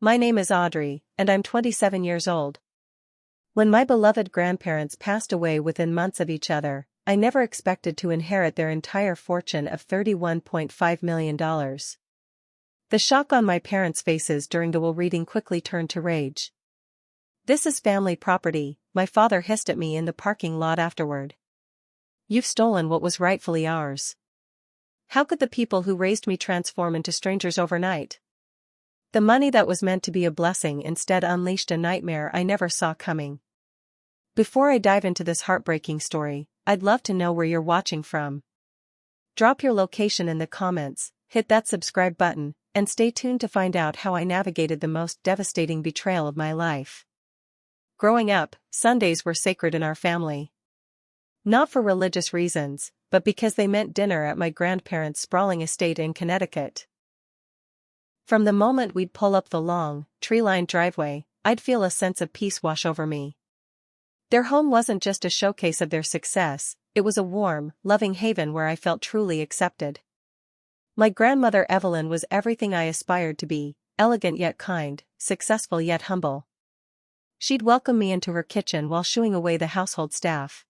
My name is Audrey, and I'm 27 years old. When my beloved grandparents passed away within months of each other, I never expected to inherit their entire fortune of $31.5 million. The shock on my parents' faces during the will reading quickly turned to rage. "This is family property," my father hissed at me in the parking lot afterward. "You've stolen what was rightfully ours. How could the people who raised me transform into strangers overnight?" The money that was meant to be a blessing instead unleashed a nightmare I never saw coming. Before I dive into this heartbreaking story, I'd love to know where you're watching from. Drop your location in the comments, hit that subscribe button, and stay tuned to find out how I navigated the most devastating betrayal of my life. Growing up, Sundays were sacred in our family. Not for religious reasons, but because they meant dinner at my grandparents' sprawling estate in Connecticut. From the moment we'd pull up the long, tree-lined driveway, I'd feel a sense of peace wash over me. Their home wasn't just a showcase of their success, it was a warm, loving haven where I felt truly accepted. My grandmother Evelyn was everything I aspired to be, elegant yet kind, successful yet humble. She'd welcome me into her kitchen while shooing away the household staff.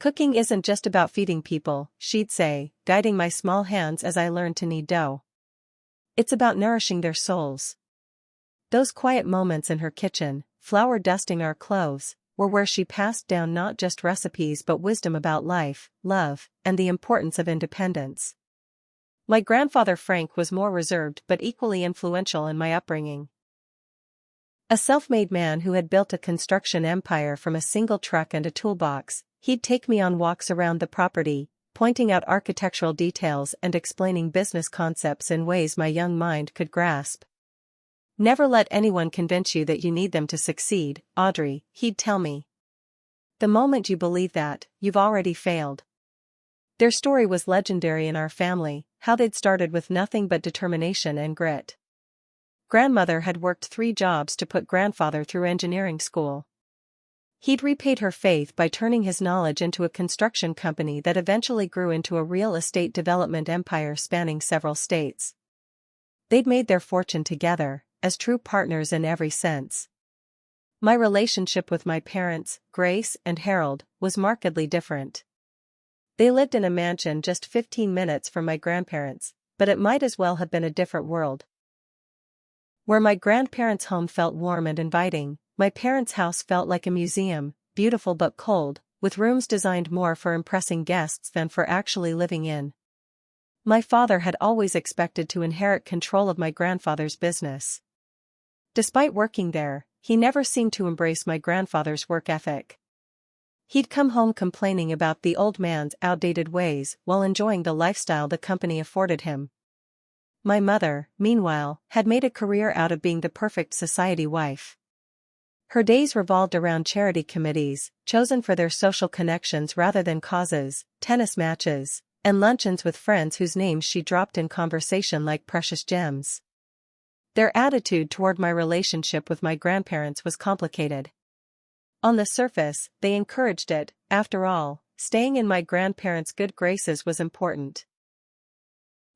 "Cooking isn't just about feeding people," she'd say, guiding my small hands as I learned to knead dough. "It's about nourishing their souls." Those quiet moments in her kitchen, flour dusting our clothes, were where she passed down not just recipes but wisdom about life, love, and the importance of independence. My grandfather Frank was more reserved but equally influential in my upbringing. A self-made man who had built a construction empire from a single truck and a toolbox, he'd take me on walks around the property, pointing out architectural details and explaining business concepts in ways my young mind could grasp. "Never let anyone convince you that you need them to succeed, Audrey," he'd tell me. "The moment you believe that, you've already failed." Their story was legendary in our family, how they'd started with nothing but determination and grit. Grandmother had worked 3 jobs to put grandfather through engineering school. He'd repaid her faith by turning his knowledge into a construction company that eventually grew into a real estate development empire spanning several states. They'd made their fortune together, as true partners in every sense. My relationship with my parents, Grace and Harold, was markedly different. They lived in a mansion just 15 minutes from my grandparents', but it might as well have been a different world. Where my grandparents' home felt warm and inviting, my parents' house felt like a museum, beautiful but cold, with rooms designed more for impressing guests than for actually living in. My father had always expected to inherit control of my grandfather's business. Despite working there, he never seemed to embrace my grandfather's work ethic. He'd come home complaining about the old man's outdated ways while enjoying the lifestyle the company afforded him. My mother, meanwhile, had made a career out of being the perfect society wife. Her days revolved around charity committees, chosen for their social connections rather than causes, tennis matches, and luncheons with friends whose names she dropped in conversation like precious gems. Their attitude toward my relationship with my grandparents was complicated. On the surface, they encouraged it; after all, staying in my grandparents' good graces was important.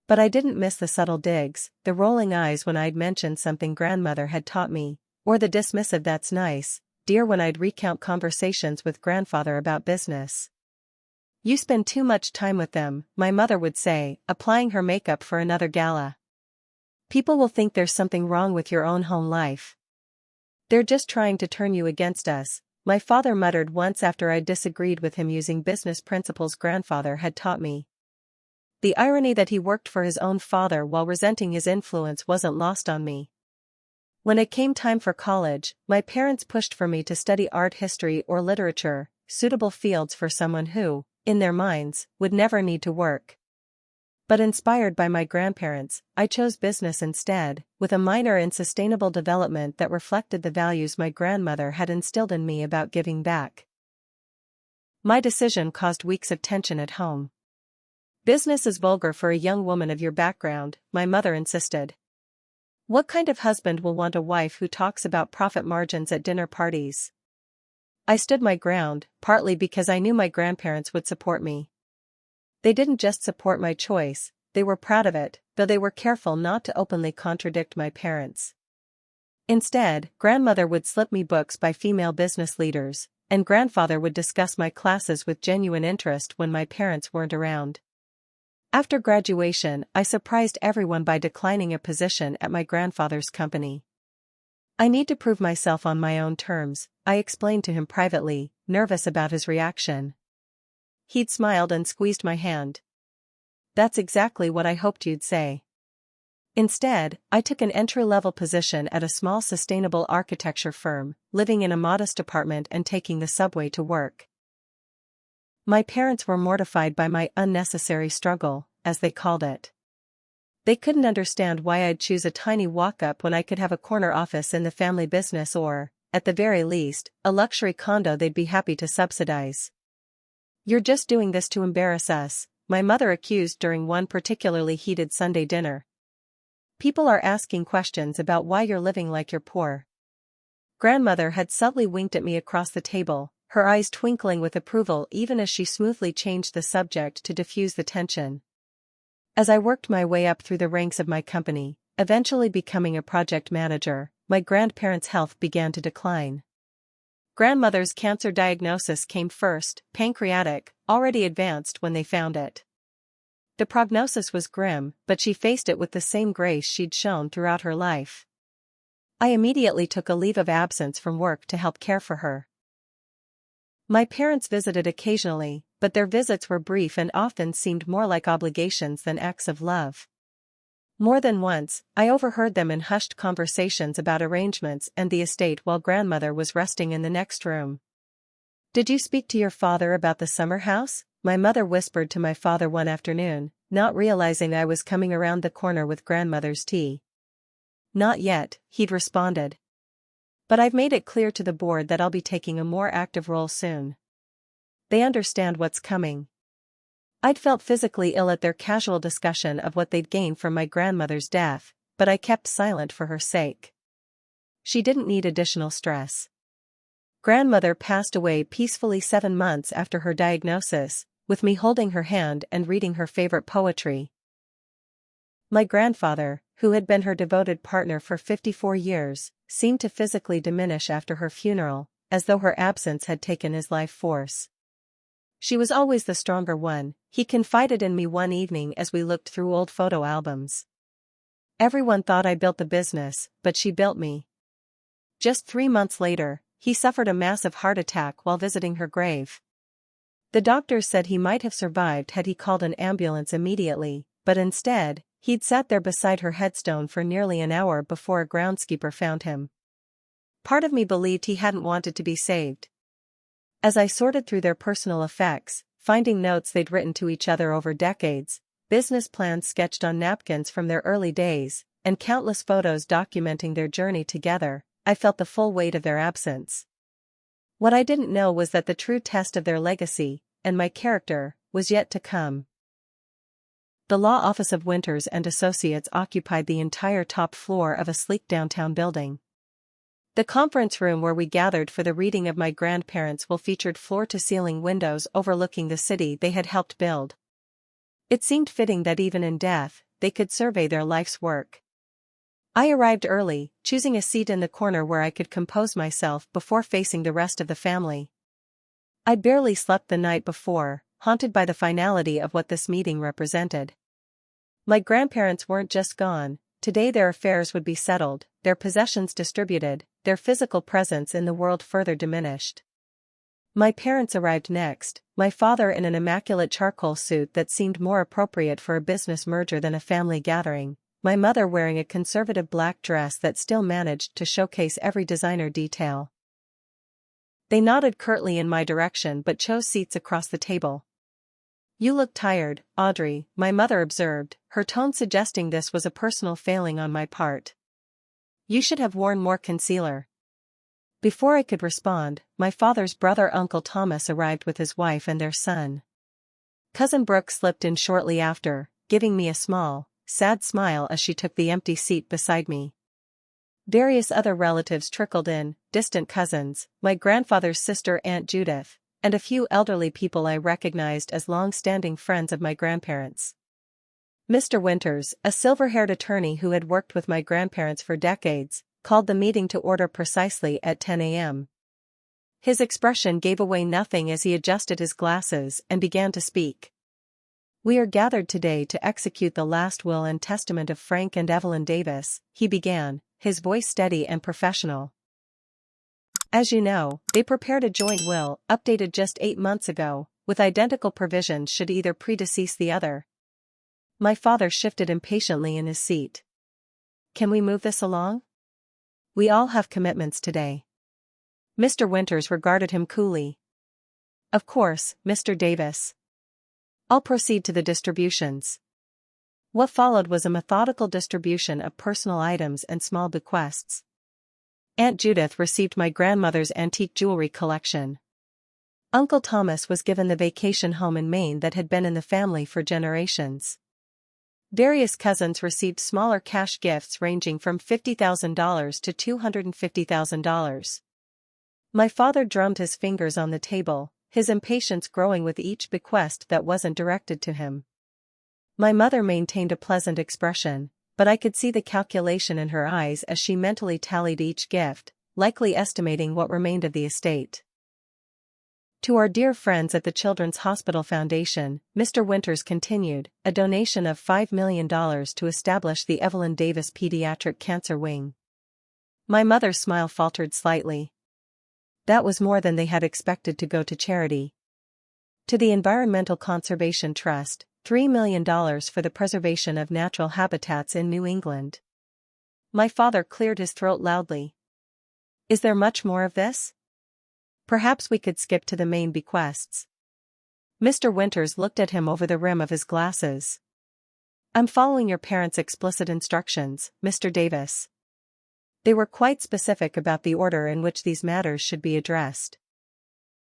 But I didn't miss the subtle digs, the rolling eyes when I'd mention something grandmother had taught me, or the dismissive "that's nice, dear" when I'd recount conversations with grandfather about business. "You spend too much time with them," my mother would say, applying her makeup for another gala. "People will think there's something wrong with your own home life. They're just trying to turn you against us," my father muttered once after I disagreed with him using business principles grandfather had taught me. The irony that he worked for his own father while resenting his influence wasn't lost on me. When it came time for college, my parents pushed for me to study art history or literature, suitable fields for someone who, in their minds, would never need to work. But inspired by my grandparents, I chose business instead, with a minor in sustainable development that reflected the values my grandmother had instilled in me about giving back. My decision caused weeks of tension at home. "Business is vulgar for a young woman of your background," my mother insisted. "What kind of husband will want a wife who talks about profit margins at dinner parties?" I stood my ground, partly because I knew my grandparents would support me. They didn't just support my choice, they were proud of it, though they were careful not to openly contradict my parents. Instead, grandmother would slip me books by female business leaders, and grandfather would discuss my classes with genuine interest when my parents weren't around. After graduation, I surprised everyone by declining a position at my grandfather's company. "I need to prove myself on my own terms," I explained to him privately, nervous about his reaction. He'd smiled and squeezed my hand. "That's exactly what I hoped you'd say." Instead, I took an entry-level position at a small sustainable architecture firm, living in a modest apartment and taking the subway to work. My parents were mortified by my unnecessary struggle, as they called it. They couldn't understand why I'd choose a tiny walk-up when I could have a corner office in the family business or, at the very least, a luxury condo they'd be happy to subsidize. "You're just doing this to embarrass us," my mother accused during one particularly heated Sunday dinner. "People are asking questions about why you're living like you're poor." Grandmother had subtly winked at me across the table, her eyes twinkling with approval even as she smoothly changed the subject to diffuse the tension. As I worked my way up through the ranks of my company, eventually becoming a project manager, my grandparents' health began to decline. Grandmother's cancer diagnosis came first, pancreatic, already advanced when they found it. The prognosis was grim, but she faced it with the same grace she'd shown throughout her life. I immediately took a leave of absence from work to help care for her. My parents visited occasionally, but their visits were brief and often seemed more like obligations than acts of love. More than once, I overheard them in hushed conversations about arrangements and the estate while grandmother was resting in the next room. "Did you speak to your father about the summer house?" my mother whispered to my father one afternoon, not realizing I was coming around the corner with grandmother's tea. "Not yet," he'd responded. "But I've made it clear to the board that I'll be taking a more active role soon. They understand what's coming." I'd felt physically ill at their casual discussion of what they'd gained from my grandmother's death, but I kept silent for her sake. She didn't need additional stress. Grandmother passed away peacefully 7 months after her diagnosis, with me holding her hand and reading her favorite poetry. My grandfather, who had been her devoted partner for 54 years, seemed to physically diminish after her funeral, as though her absence had taken his life force. "She was always the stronger one," he confided in me one evening as we looked through old photo albums. "Everyone thought I built the business, but she built me." Just 3 months later, he suffered a massive heart attack while visiting her grave. The doctors said he might have survived had he called an ambulance immediately, but instead, he'd sat there beside her headstone for nearly an hour before a groundskeeper found him. Part of me believed he hadn't wanted to be saved. As I sorted through their personal effects, finding notes they'd written to each other over decades, business plans sketched on napkins from their early days, and countless photos documenting their journey together, I felt the full weight of their absence. What I didn't know was that the true test of their legacy, and my character, was yet to come. The law office of Winters and Associates occupied the entire top floor of a sleek downtown building. The conference room where we gathered for the reading of my grandparents' will featured floor-to-ceiling windows overlooking the city they had helped build. It seemed fitting that even in death, they could survey their life's work. I arrived early, choosing a seat in the corner where I could compose myself before facing the rest of the family. I'd barely slept the night before, haunted by the finality of what this meeting represented. My grandparents weren't just gone. Today their affairs would be settled, their possessions distributed, their physical presence in the world further diminished. My parents arrived next, my father in an immaculate charcoal suit that seemed more appropriate for a business merger than a family gathering, my mother wearing a conservative black dress that still managed to showcase every designer detail. They nodded curtly in my direction but chose seats across the table. "You look tired, Audrey," my mother observed, her tone suggesting this was a personal failing on my part. "You should have worn more concealer." Before I could respond, my father's brother Uncle Thomas arrived with his wife and their son. Cousin Brooke slipped in shortly after, giving me a small, sad smile as she took the empty seat beside me. Various other relatives trickled in, distant cousins, my grandfather's sister Aunt Judith, and a few elderly people I recognized as long-standing friends of my grandparents. Mr. Winters, a silver-haired attorney who had worked with my grandparents for decades, called the meeting to order precisely at 10 a.m. His expression gave away nothing as he adjusted his glasses and began to speak. "We are gathered today to execute the last will and testament of Frank and Evelyn Davis," he began, his voice steady and professional. "As you know, they prepared a joint will, updated just 8 months ago, with identical provisions should either predecease the other." My father shifted impatiently in his seat. "Can we move this along? We all have commitments today." Mr. Winters regarded him coolly. "Of course, Mr. Davis. I'll proceed to the distributions." What followed was a methodical distribution of personal items and small bequests. Aunt Judith received my grandmother's antique jewelry collection. Uncle Thomas was given the vacation home in Maine that had been in the family for generations. Various cousins received smaller cash gifts ranging from $50,000 to $250,000. My father drummed his fingers on the table, his impatience growing with each bequest that wasn't directed to him. My mother maintained a pleasant expression, but I could see the calculation in her eyes as she mentally tallied each gift, likely estimating what remained of the estate. "To our dear friends at the Children's Hospital Foundation," Mr. Winters continued, "a donation of $5 million to establish the Evelyn Davis Pediatric Cancer Wing." My mother's smile faltered slightly. That was more than they had expected to go to charity. "To the Environmental Conservation Trust, $3 million for the preservation of natural habitats in New England." My father cleared his throat loudly. "Is there much more of this? Perhaps we could skip to the main bequests." Mr. Winters looked at him over the rim of his glasses. "I'm following your parents' explicit instructions, Mr. Davis. They were quite specific about the order in which these matters should be addressed."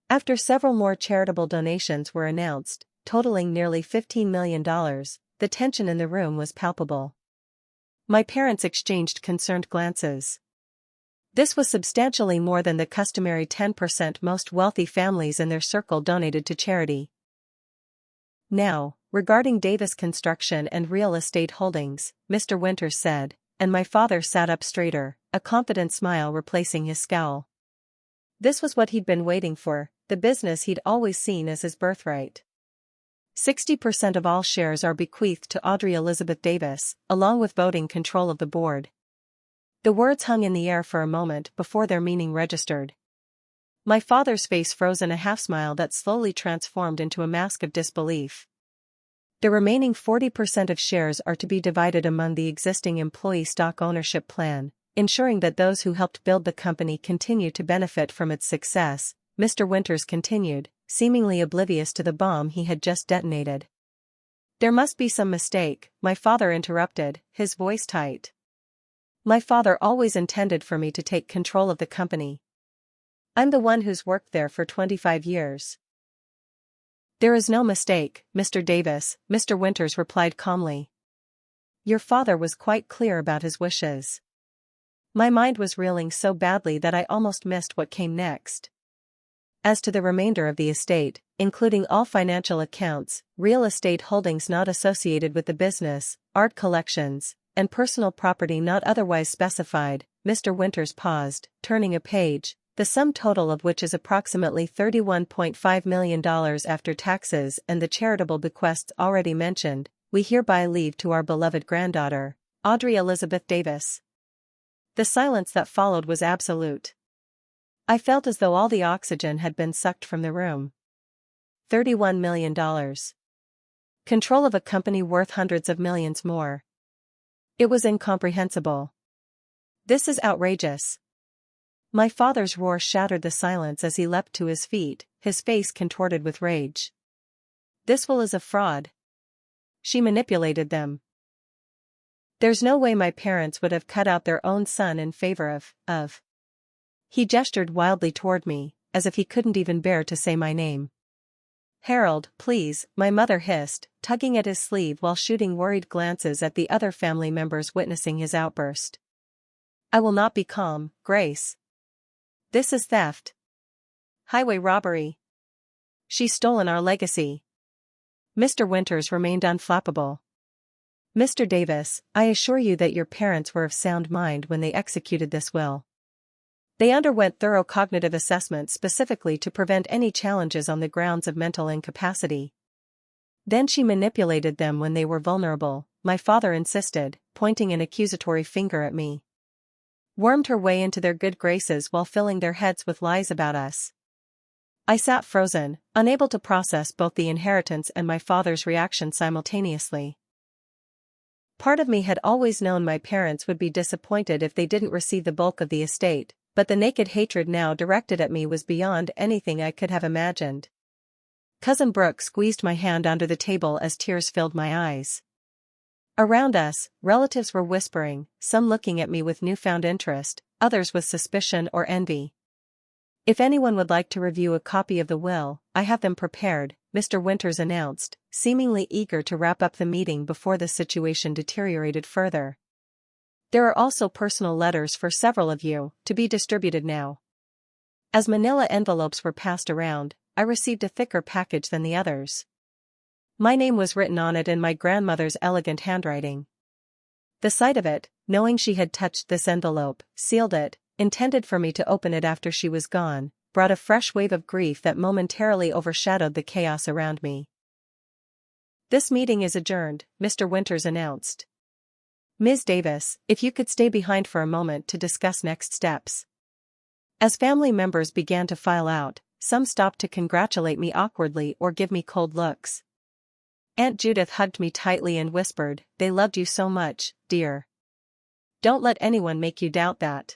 After several more charitable donations were announced, totaling nearly $15 million, the tension in the room was palpable. My parents exchanged concerned glances. This was substantially more than the customary 10% most wealthy families in their circle donated to charity. "Now, regarding Davis Construction and Real Estate Holdings," Mr. Winters said, and my father sat up straighter, a confident smile replacing his scowl. This was what he'd been waiting for, the business he'd always seen as his birthright. 60% of all shares are bequeathed to Audrey Elizabeth Davis, along with voting control of the board. The words hung in the air for a moment before their meaning registered. My father's face froze in a half-smile that slowly transformed into a mask of disbelief. "The remaining 40% of shares are to be divided among the existing employee stock ownership plan, ensuring that those who helped build the company continue to benefit from its success," Mr. Winters continued, seemingly oblivious to the bomb he had just detonated. "There must be some mistake," my father interrupted, his voice tight. "My father always intended for me to take control of the company. I'm the one who's worked there for 25 years. "There is no mistake, Mr. Davis," Mr. Winters replied calmly. "Your father was quite clear about his wishes." My mind was reeling so badly that I almost missed what came next. "As to the remainder of the estate, including all financial accounts, real estate holdings not associated with the business, art collections, and personal property not otherwise specified," Mr. Winters paused, turning a page, "the sum total of which is approximately $31.5 million after taxes and the charitable bequests already mentioned, we hereby leave to our beloved granddaughter, Audrey Elizabeth Davis." The silence that followed was absolute. I felt as though all the oxygen had been sucked from the room. $31 million. Control of a company worth hundreds of millions more. It was incomprehensible. "This is outrageous." My father's roar shattered the silence as he leapt to his feet, his face contorted with rage. "This will is a fraud. She manipulated them. There's no way my parents would have cut out their own son in favor of. He gestured wildly toward me, as if he couldn't even bear to say my name. "Harold, please," my mother hissed, tugging at his sleeve while shooting worried glances at the other family members witnessing his outburst. "I will not be calm, Grace. This is theft. Highway robbery. She's stolen our legacy." Mr. Winters remained unflappable. Mr. Davis, I assure you that your parents were of sound mind when they executed this will. They underwent thorough cognitive assessment specifically to prevent any challenges on the grounds of mental incapacity. Then she manipulated them when they were vulnerable, my father insisted, pointing an accusatory finger at me. Wormed her way into their good graces while filling their heads with lies about us. I sat frozen, unable to process both the inheritance and my father's reaction simultaneously. Part of me had always known my parents would be disappointed if they didn't receive the bulk of the estate, but the naked hatred now directed at me was beyond anything I could have imagined. Cousin Brooke squeezed my hand under the table as tears filled my eyes. Around us, relatives were whispering, some looking at me with newfound interest, others with suspicion or envy. If anyone would like to review a copy of the will, I have them prepared, Mr. Winters announced, seemingly eager to wrap up the meeting before the situation deteriorated further. There are also personal letters for several of you, to be distributed now. As manila envelopes were passed around, I received a thicker package than the others. My name was written on it in my grandmother's elegant handwriting. The sight of it, knowing she had touched this envelope, sealed it, intended for me to open it after she was gone, brought a fresh wave of grief that momentarily overshadowed the chaos around me. This meeting is adjourned, Mr. Winters announced. Ms. Davis, if you could stay behind for a moment to discuss next steps. As family members began to file out, some stopped to congratulate me awkwardly or give me cold looks. Aunt Judith hugged me tightly and whispered, "They loved you so much, dear. Don't let anyone make you doubt that."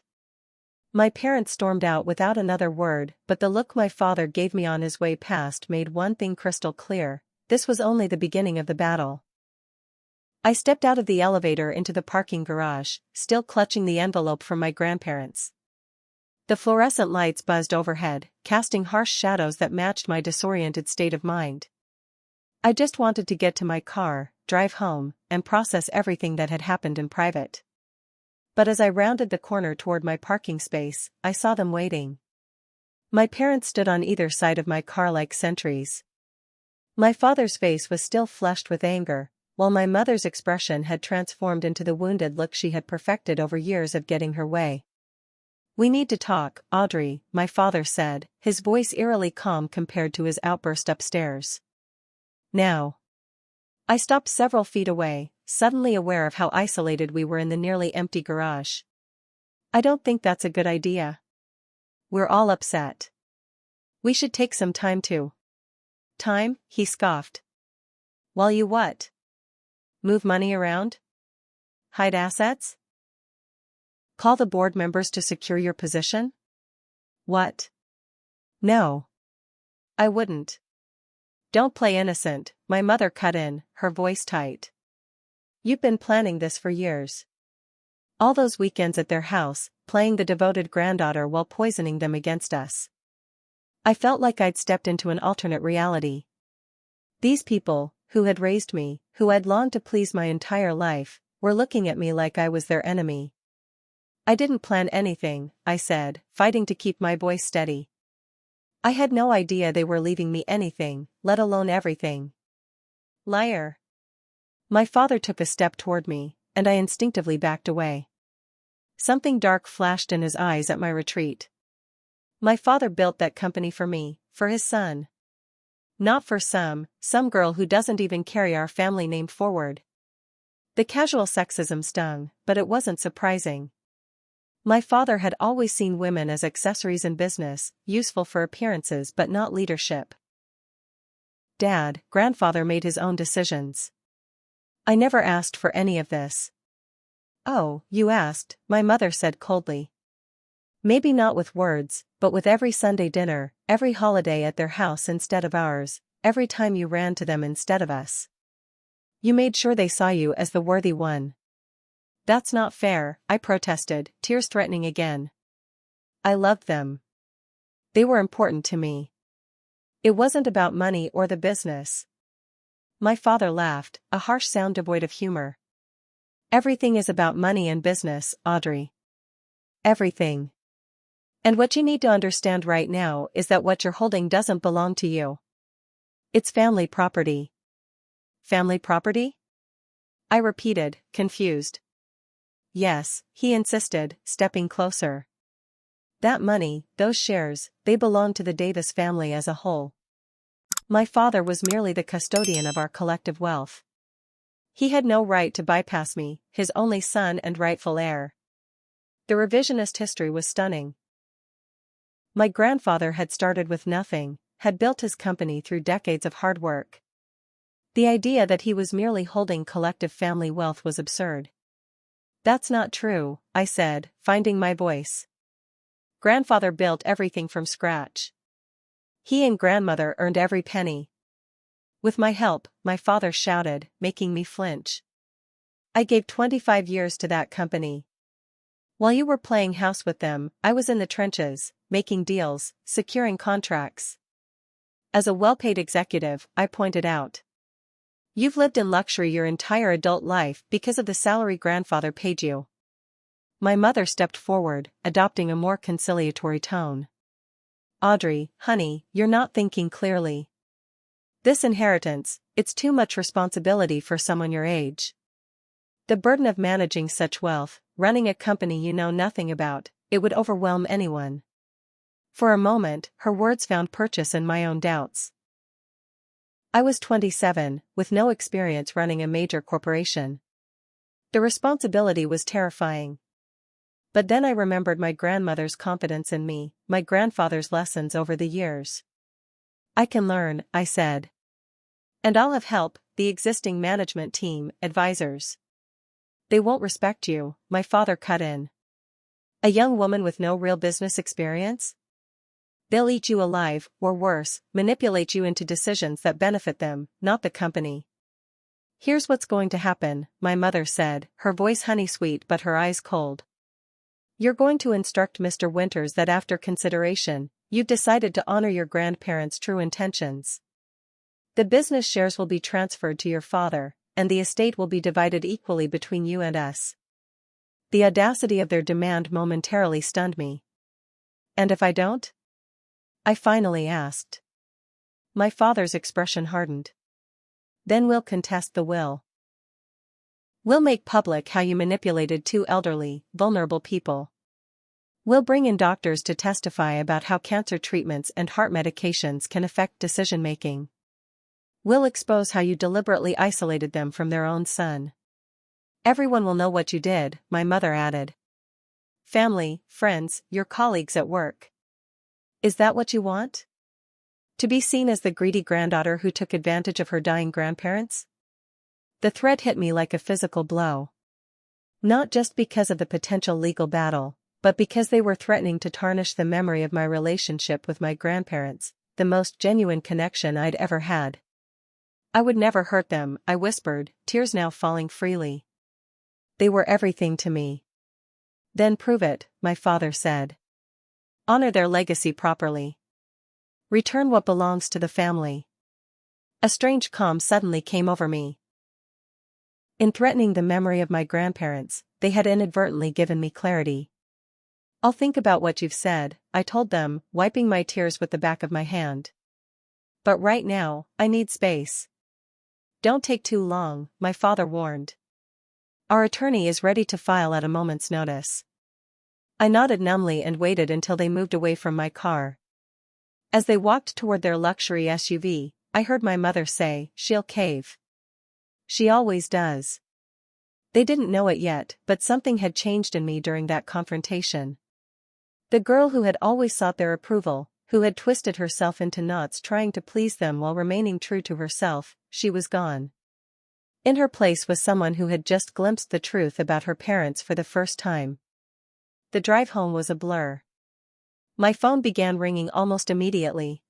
My parents stormed out without another word, but the look my father gave me on his way past made one thing crystal clear: this was only the beginning of the battle. I stepped out of the elevator into the parking garage, still clutching the envelope from my grandparents. The fluorescent lights buzzed overhead, casting harsh shadows that matched my disoriented state of mind. I just wanted to get to my car, drive home, and process everything that had happened in private. But as I rounded the corner toward my parking space, I saw them waiting. My parents stood on either side of my car like sentries. My father's face was still flushed with anger, while my mother's expression had transformed into the wounded look she had perfected over years of getting her way. "We need to talk, Audrey," my father said, his voice eerily calm compared to his outburst upstairs. "Now." I stopped several feet away, suddenly aware of how isolated we were in the nearly empty garage. "I don't think that's a good idea. We're all upset. We should take some time to." "Time?" he scoffed. "While you what? Move money around? Hide assets? Call the board members to secure your position? What? No. I wouldn't." "Don't play innocent," my mother cut in, her voice tight. "You've been planning this for years. All those weekends at their house, playing the devoted granddaughter while poisoning them against us." I felt like I'd stepped into an alternate reality. These people, who had raised me, who I'd longed to please my entire life, were looking at me like I was their enemy. "I didn't plan anything," I said, fighting to keep my voice steady. "I had no idea they were leaving me anything, let alone everything." "Liar." My father took a step toward me, and I instinctively backed away. Something dark flashed in his eyes at my retreat. My father built that company for me, for his son. Not for some girl who doesn't even carry our family name forward. The casual sexism stung, but it wasn't surprising. My father had always seen women as accessories in business, useful for appearances but not leadership. Grandfather made his own decisions. I never asked for any of this. "Oh, you asked," my mother said coldly. "Maybe not with words, but with every Sunday dinner, every holiday at their house instead of ours, every time you ran to them instead of us. You made sure they saw you as the worthy one." "That's not fair," I protested, tears threatening again. "I loved them. They were important to me. It wasn't about money or the business." My father laughed, a harsh sound devoid of humor. "Everything is about money and business, Audrey. Everything. And what you need to understand right now is that what you're holding doesn't belong to you. It's family property." "Family property?" I repeated, confused. Yes, he insisted, stepping closer. That money, those shares, they belonged to the Davis family as a whole. My father was merely the custodian of our collective wealth. He had no right to bypass me, his only son and rightful heir. The revisionist history was stunning. My grandfather had started with nothing, had built his company through decades of hard work. The idea that he was merely holding collective family wealth was absurd. That's not true, I said, finding my voice. Grandfather built everything from scratch. He and grandmother earned every penny. With my help, my father shouted, making me flinch. I gave 25 years to that company. While you were playing house with them, I was in the trenches, making deals, securing contracts. As a well-paid executive, I pointed out. You've lived in luxury your entire adult life because of the salary grandfather paid you. My mother stepped forward, adopting a more conciliatory tone. Audrey, honey, you're not thinking clearly. This inheritance, it's too much responsibility for someone your age. The burden of managing such wealth, running a company you know nothing about, it would overwhelm anyone. For a moment, her words found purchase in my own doubts. I was 27, with no experience running a major corporation. The responsibility was terrifying. But then I remembered my grandmother's confidence in me, my grandfather's lessons over the years. I can learn, I said. And I'll have help, the existing management team, advisors. They won't respect you, my father cut in. A young woman with no real business experience? They'll eat you alive, or worse, manipulate you into decisions that benefit them, not the company. Here's what's going to happen, my mother said, her voice honey-sweet but her eyes cold. You're going to instruct Mr. Winters that after consideration, you've decided to honor your grandparents' true intentions. The business shares will be transferred to your father, and the estate will be divided equally between you and us. The audacity of their demand momentarily stunned me. And if I don't? I finally asked. My father's expression hardened. Then we'll contest the will. We'll make public how you manipulated two elderly, vulnerable people. We'll bring in doctors to testify about how cancer treatments and heart medications can affect decision-making. We'll expose how you deliberately isolated them from their own son. Everyone will know what you did, my mother added. Family, friends, your colleagues at work. Is that what you want? To be seen as the greedy granddaughter who took advantage of her dying grandparents? The threat hit me like a physical blow. Not just because of the potential legal battle, but because they were threatening to tarnish the memory of my relationship with my grandparents, the most genuine connection I'd ever had. I would never hurt them, I whispered, tears now falling freely. They were everything to me. Then prove it, my father said. Honor their legacy properly. Return what belongs to the family. A strange calm suddenly came over me. In threatening the memory of my grandparents, they had inadvertently given me clarity. I'll think about what you've said, I told them, wiping my tears with the back of my hand. But right now, I need space. Don't take too long, my father warned. Our attorney is ready to file at a moment's notice. I nodded numbly and waited until they moved away from my car. As they walked toward their luxury SUV, I heard my mother say, "She'll cave. She always does." They didn't know it yet, but something had changed in me during that confrontation. The girl who had always sought their approval, who had twisted herself into knots trying to please them while remaining true to herself, she was gone. In her place was someone who had just glimpsed the truth about her parents for the first time. The drive home was a blur. My phone began ringing almost immediately.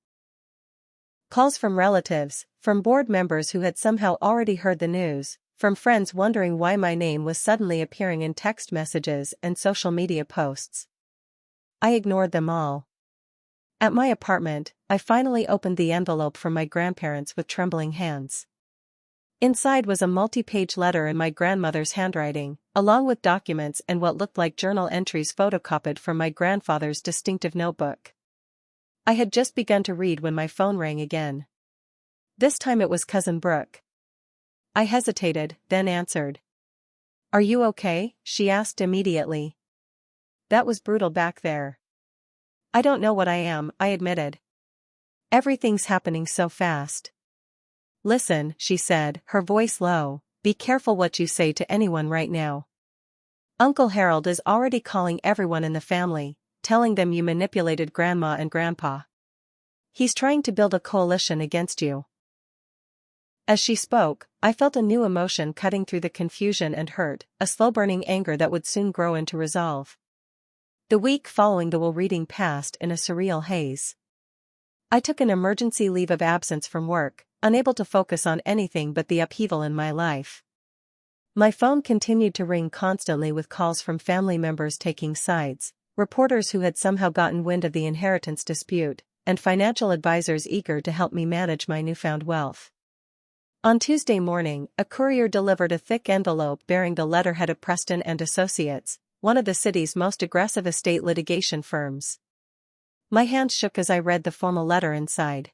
Calls from relatives, from board members who had somehow already heard the news, from friends wondering why my name was suddenly appearing in text messages and social media posts. I ignored them all. At my apartment, I finally opened the envelope from my grandparents with trembling hands. Inside was a multi-page letter in my grandmother's handwriting, along with documents and what looked like journal entries photocopied from my grandfather's distinctive notebook. I had just begun to read when my phone rang again. This time it was Cousin Brooke. I hesitated, then answered. "Are you okay?" she asked immediately. "That was brutal back there." "I don't know what I am," I admitted. "Everything's happening so fast." "Listen," she said, her voice low, "be careful what you say to anyone right now. Uncle Harold is already calling everyone in the family, telling them you manipulated Grandma and Grandpa. He's trying to build a coalition against you." As she spoke, I felt a new emotion cutting through the confusion and hurt, a slow-burning anger that would soon grow into resolve. The week following the will reading passed in a surreal haze. I took an emergency leave of absence from work, unable to focus on anything but the upheaval in my life. My phone continued to ring constantly with calls from family members taking sides, reporters who had somehow gotten wind of the inheritance dispute, and financial advisors eager to help me manage my newfound wealth. On Tuesday morning, a courier delivered a thick envelope bearing the letterhead of Preston and Associates, one of the city's most aggressive estate litigation firms. My hand shook as I read the formal letter inside.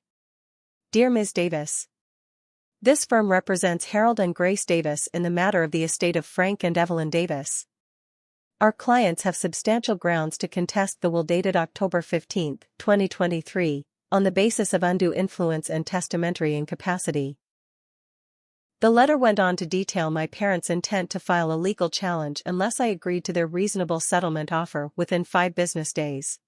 "Dear Ms. Davis. This firm represents Harold and Grace Davis in the matter of the estate of Frank and Evelyn Davis. Our clients have substantial grounds to contest the will dated October 15, 2023, on the basis of undue influence and testamentary incapacity." The letter went on to detail my parents' intent to file a legal challenge unless I agreed to their reasonable settlement offer within 5 business days.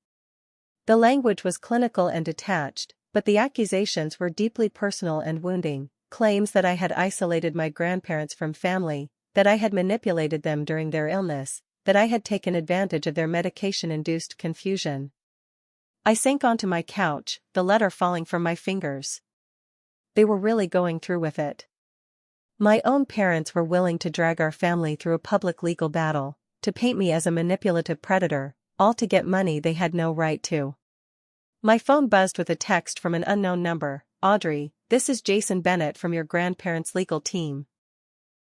The language was clinical and detached, but the accusations were deeply personal and wounding, claims that I had isolated my grandparents from family, that I had manipulated them during their illness, that I had taken advantage of their medication-induced confusion. I sank onto my couch, the letter falling from my fingers. They were really going through with it. My own parents were willing to drag our family through a public legal battle, to paint me as a manipulative predator, all to get money they had no right to. My phone buzzed with a text from an unknown number. "Audrey, this is Jason Bennett from your grandparents' legal team.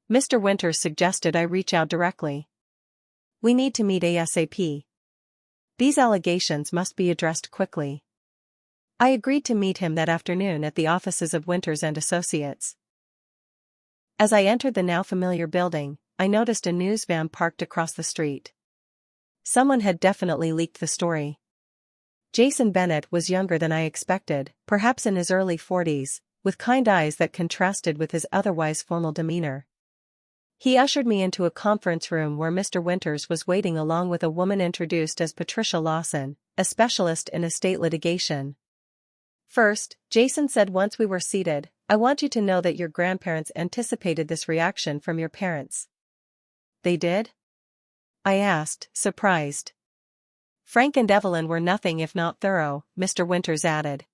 Mr. Winters suggested I reach out directly. We need to meet ASAP. These allegations must be addressed quickly." I agreed to meet him that afternoon at the offices of Winters and Associates. As I entered the now familiar building, I noticed a news van parked across the street. Someone had definitely leaked the story. Jason Bennett was younger than I expected, perhaps in his early 40s, with kind eyes that contrasted with his otherwise formal demeanor. He ushered me into a conference room where Mr. Winters was waiting along with a woman introduced as Patricia Lawson, a specialist in estate litigation. First, Jason said once we were seated, "I want you to know that your grandparents anticipated this reaction from your parents." "They did?" I asked, surprised. "Frank and Evelyn were nothing if not thorough," Mr. Winters added.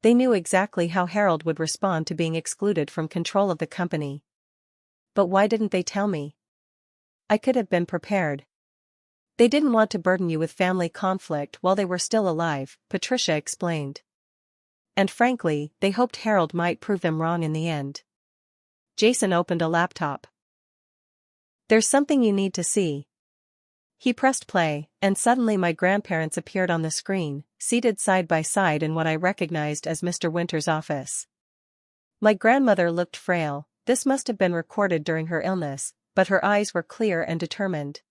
"They knew exactly how Harold would respond to being excluded from control of the company." "But why didn't they tell me?" "I could have been prepared." "They didn't want to burden you with family conflict while they were still alive," Patricia explained. "And frankly, they hoped Harold might prove them wrong in the end." Jason opened a laptop. "There's something you need to see." He pressed play, and suddenly my grandparents appeared on the screen, seated side by side in what I recognized as Mr. Winters' office. My grandmother looked frail. This must have been recorded during her illness, but her eyes were clear and determined.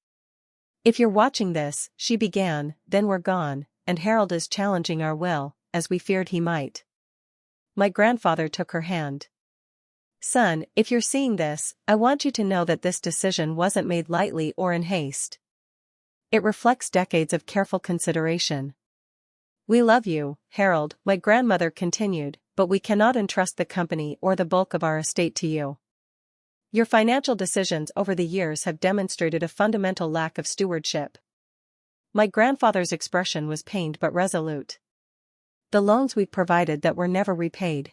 "If you're watching this," she began, "then we're gone, and Harold is challenging our will, as we feared he might." My grandfather took her hand. "Son, if you're seeing this, I want you to know that this decision wasn't made lightly or in haste. It reflects decades of careful consideration. We love you, Harold," my grandmother continued, "but we cannot entrust the company or the bulk of our estate to you. Your financial decisions over the years have demonstrated a fundamental lack of stewardship." My grandfather's expression was pained but resolute. "The loans we provided that were never repaid.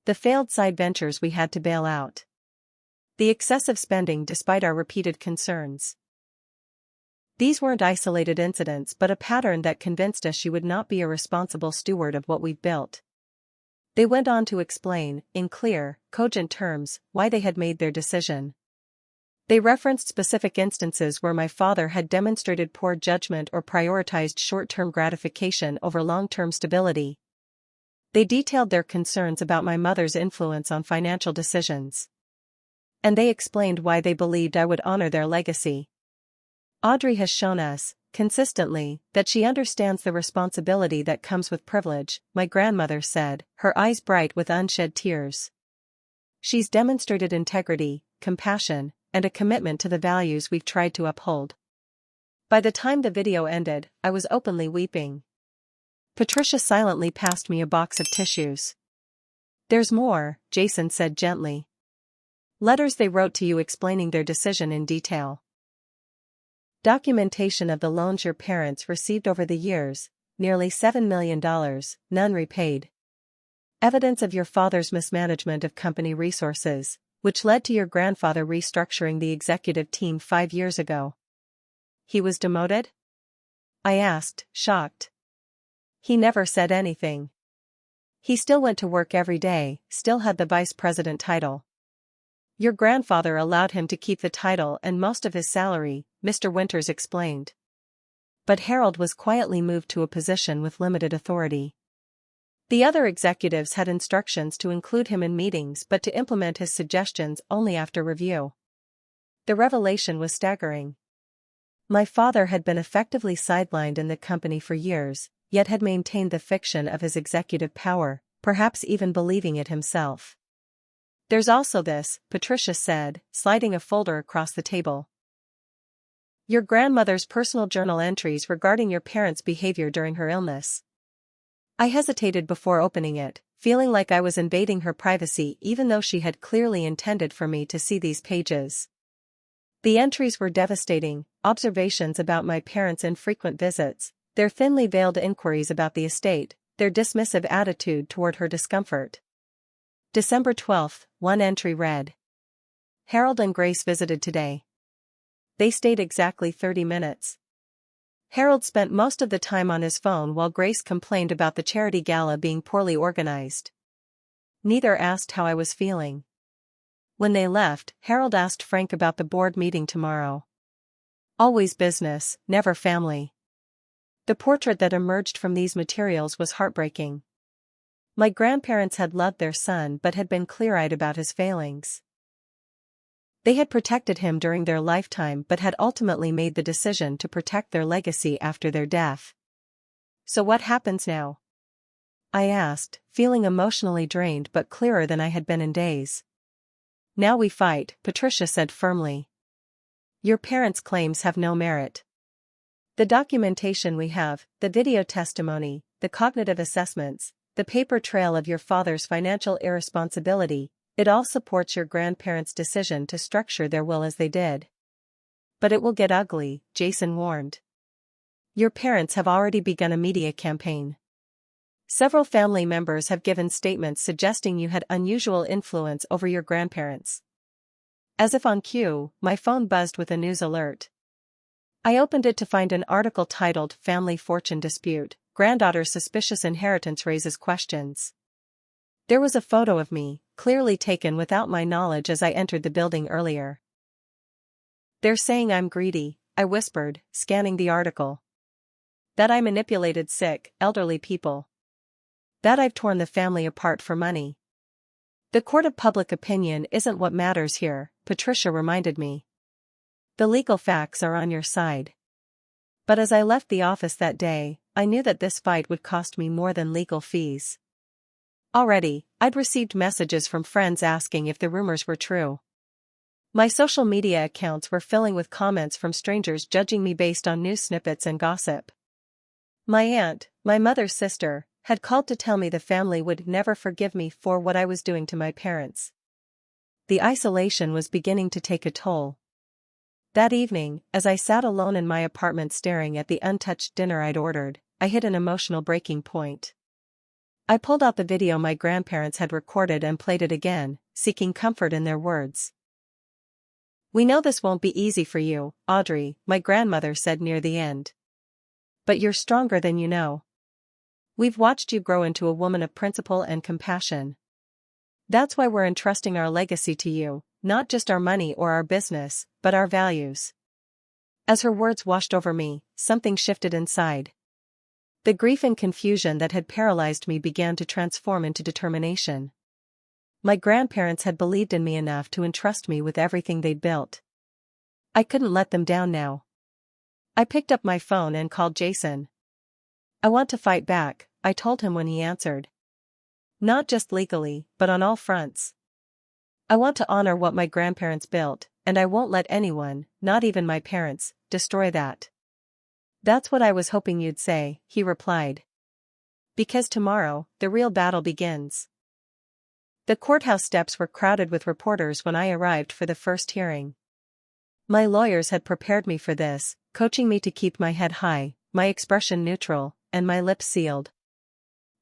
The failed side ventures we had to bail out. The excessive spending despite our repeated concerns. These weren't isolated incidents but a pattern that convinced us you would not be a responsible steward of what we've built." They went on to explain, in clear, cogent terms, why they had made their decision. They referenced specific instances where my father had demonstrated poor judgment or prioritized short-term gratification over long-term stability. They detailed their concerns about my mother's influence on financial decisions. And they explained why they believed I would honor their legacy. Audrey has shown us, consistently, that she understands the responsibility that comes with privilege, my grandmother said, her eyes bright with unshed tears. She's demonstrated integrity, compassion, and a commitment to the values we've tried to uphold. By the time the video ended, I was openly weeping. Patricia silently passed me a box of tissues. There's more, Jason said gently. Letters they wrote to you explaining their decision in detail. Documentation of the loans your parents received over the years, nearly $7 million, none repaid. Evidence of your father's mismanagement of company resources, which led to your grandfather restructuring the executive team 5 years ago. He was demoted? I asked, shocked. He never said anything. He still went to work every day, still had the vice president title. Your grandfather allowed him to keep the title and most of his salary, Mr. Winters explained. But Harold was quietly moved to a position with limited authority. The other executives had instructions to include him in meetings but to implement his suggestions only after review. The revelation was staggering. My father had been effectively sidelined in the company for years, yet had maintained the fiction of his executive power, perhaps even believing it himself. There's also this, Patricia said, sliding a folder across the table. Your grandmother's personal journal entries regarding your parents' behavior during her illness. I hesitated before opening it, feeling like I was invading her privacy even though she had clearly intended for me to see these pages. The entries were devastating, observations about my parents' infrequent visits, their thinly veiled inquiries about the estate, their dismissive attitude toward her discomfort. December 12, one entry read. Harold and Grace visited today. They stayed exactly 30 minutes. Harold spent most of the time on his phone while Grace complained about the charity gala being poorly organized. Neither asked how I was feeling. When they left, Harold asked Frank about the board meeting tomorrow. Always business, never family. The portrait that emerged from these materials was heartbreaking. My grandparents had loved their son but had been clear-eyed about his failings. They had protected him during their lifetime but had ultimately made the decision to protect their legacy after their death. So what happens now? I asked, feeling emotionally drained but clearer than I had been in days. Now we fight, Patricia said firmly. Your parents' claims have no merit. The documentation we have, the video testimony, the cognitive assessments, the paper trail of your father's financial irresponsibility, it all supports your grandparents' decision to structure their will as they did. But it will get ugly, Jason warned. Your parents have already begun a media campaign. Several family members have given statements suggesting you had unusual influence over your grandparents. As if on cue, my phone buzzed with a news alert. I opened it to find an article titled Family Fortune Dispute, Granddaughter's Suspicious Inheritance Raises Questions. There was a photo of me, clearly taken without my knowledge as I entered the building earlier. They're saying I'm greedy, I whispered, scanning the article. That I manipulated sick, elderly people. That I've torn the family apart for money. The court of public opinion isn't what matters here, Patricia reminded me. The legal facts are on your side. But as I left the office that day, I knew that this fight would cost me more than legal fees. Already, I'd received messages from friends asking if the rumors were true. My social media accounts were filling with comments from strangers judging me based on news snippets and gossip. My aunt, my mother's sister, had called to tell me the family would never forgive me for what I was doing to my parents. The isolation was beginning to take a toll. That evening, as I sat alone in my apartment staring at the untouched dinner I'd ordered, I hit an emotional breaking point. I pulled out the video my grandparents had recorded and played it again, seeking comfort in their words. We know this won't be easy for you, Audrey, my grandmother said near the end. But you're stronger than you know. We've watched you grow into a woman of principle and compassion. That's why we're entrusting our legacy to you, not just our money or our business, but our values. As her words washed over me, something shifted inside. The grief and confusion that had paralyzed me began to transform into determination. My grandparents had believed in me enough to entrust me with everything they'd built. I couldn't let them down now. I picked up my phone and called Jason. I want to fight back, I told him when he answered. Not just legally, but on all fronts. I want to honor what my grandparents built, and I won't let anyone, not even my parents, destroy that. That's what I was hoping you'd say, he replied. Because tomorrow, the real battle begins. The courthouse steps were crowded with reporters when I arrived for the first hearing. My lawyers had prepared me for this, coaching me to keep my head high, my expression neutral, and my lips sealed.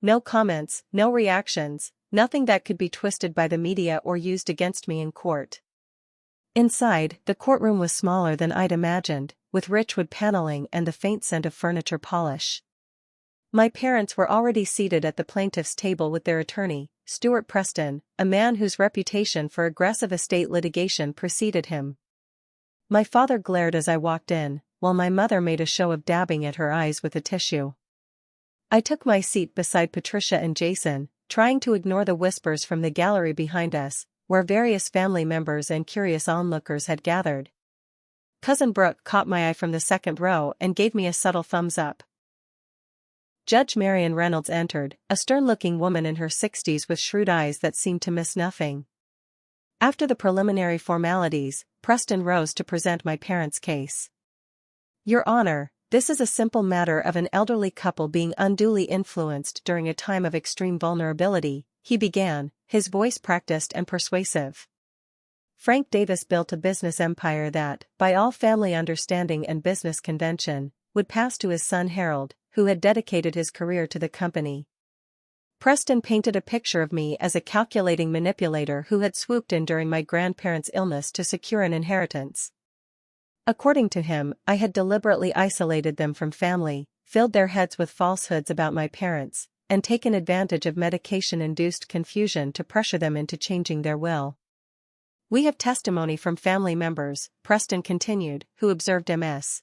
No comments, no reactions, nothing that could be twisted by the media or used against me in court. Inside, the courtroom was smaller than I'd imagined, with rich wood paneling and the faint scent of furniture polish. My parents were already seated at the plaintiff's table with their attorney, Stuart Preston, a man whose reputation for aggressive estate litigation preceded him. My father glared as I walked in, while my mother made a show of dabbing at her eyes with a tissue. I took my seat beside Patricia and Jason, trying to ignore the whispers from the gallery behind us, where various family members and curious onlookers had gathered. Cousin Brooke caught my eye from the second row and gave me a subtle thumbs up. Judge Marion Reynolds entered, a stern-looking woman in her 60s with shrewd eyes that seemed to miss nothing. After the preliminary formalities, Preston rose to present my parents' case. Your Honor, this is a simple matter of an elderly couple being unduly influenced during a time of extreme vulnerability, he began, his voice practiced and persuasive. Frank Davis built a business empire that, by all family understanding and business convention, would pass to his son Harold, who had dedicated his career to the company. Preston painted a picture of me as a calculating manipulator who had swooped in during my grandparents' illness to secure an inheritance. According to him, I had deliberately isolated them from family, filled their heads with falsehoods about my parents, and taken advantage of medication-induced confusion to pressure them into changing their will. We have testimony from family members, Preston continued, who observed Ms.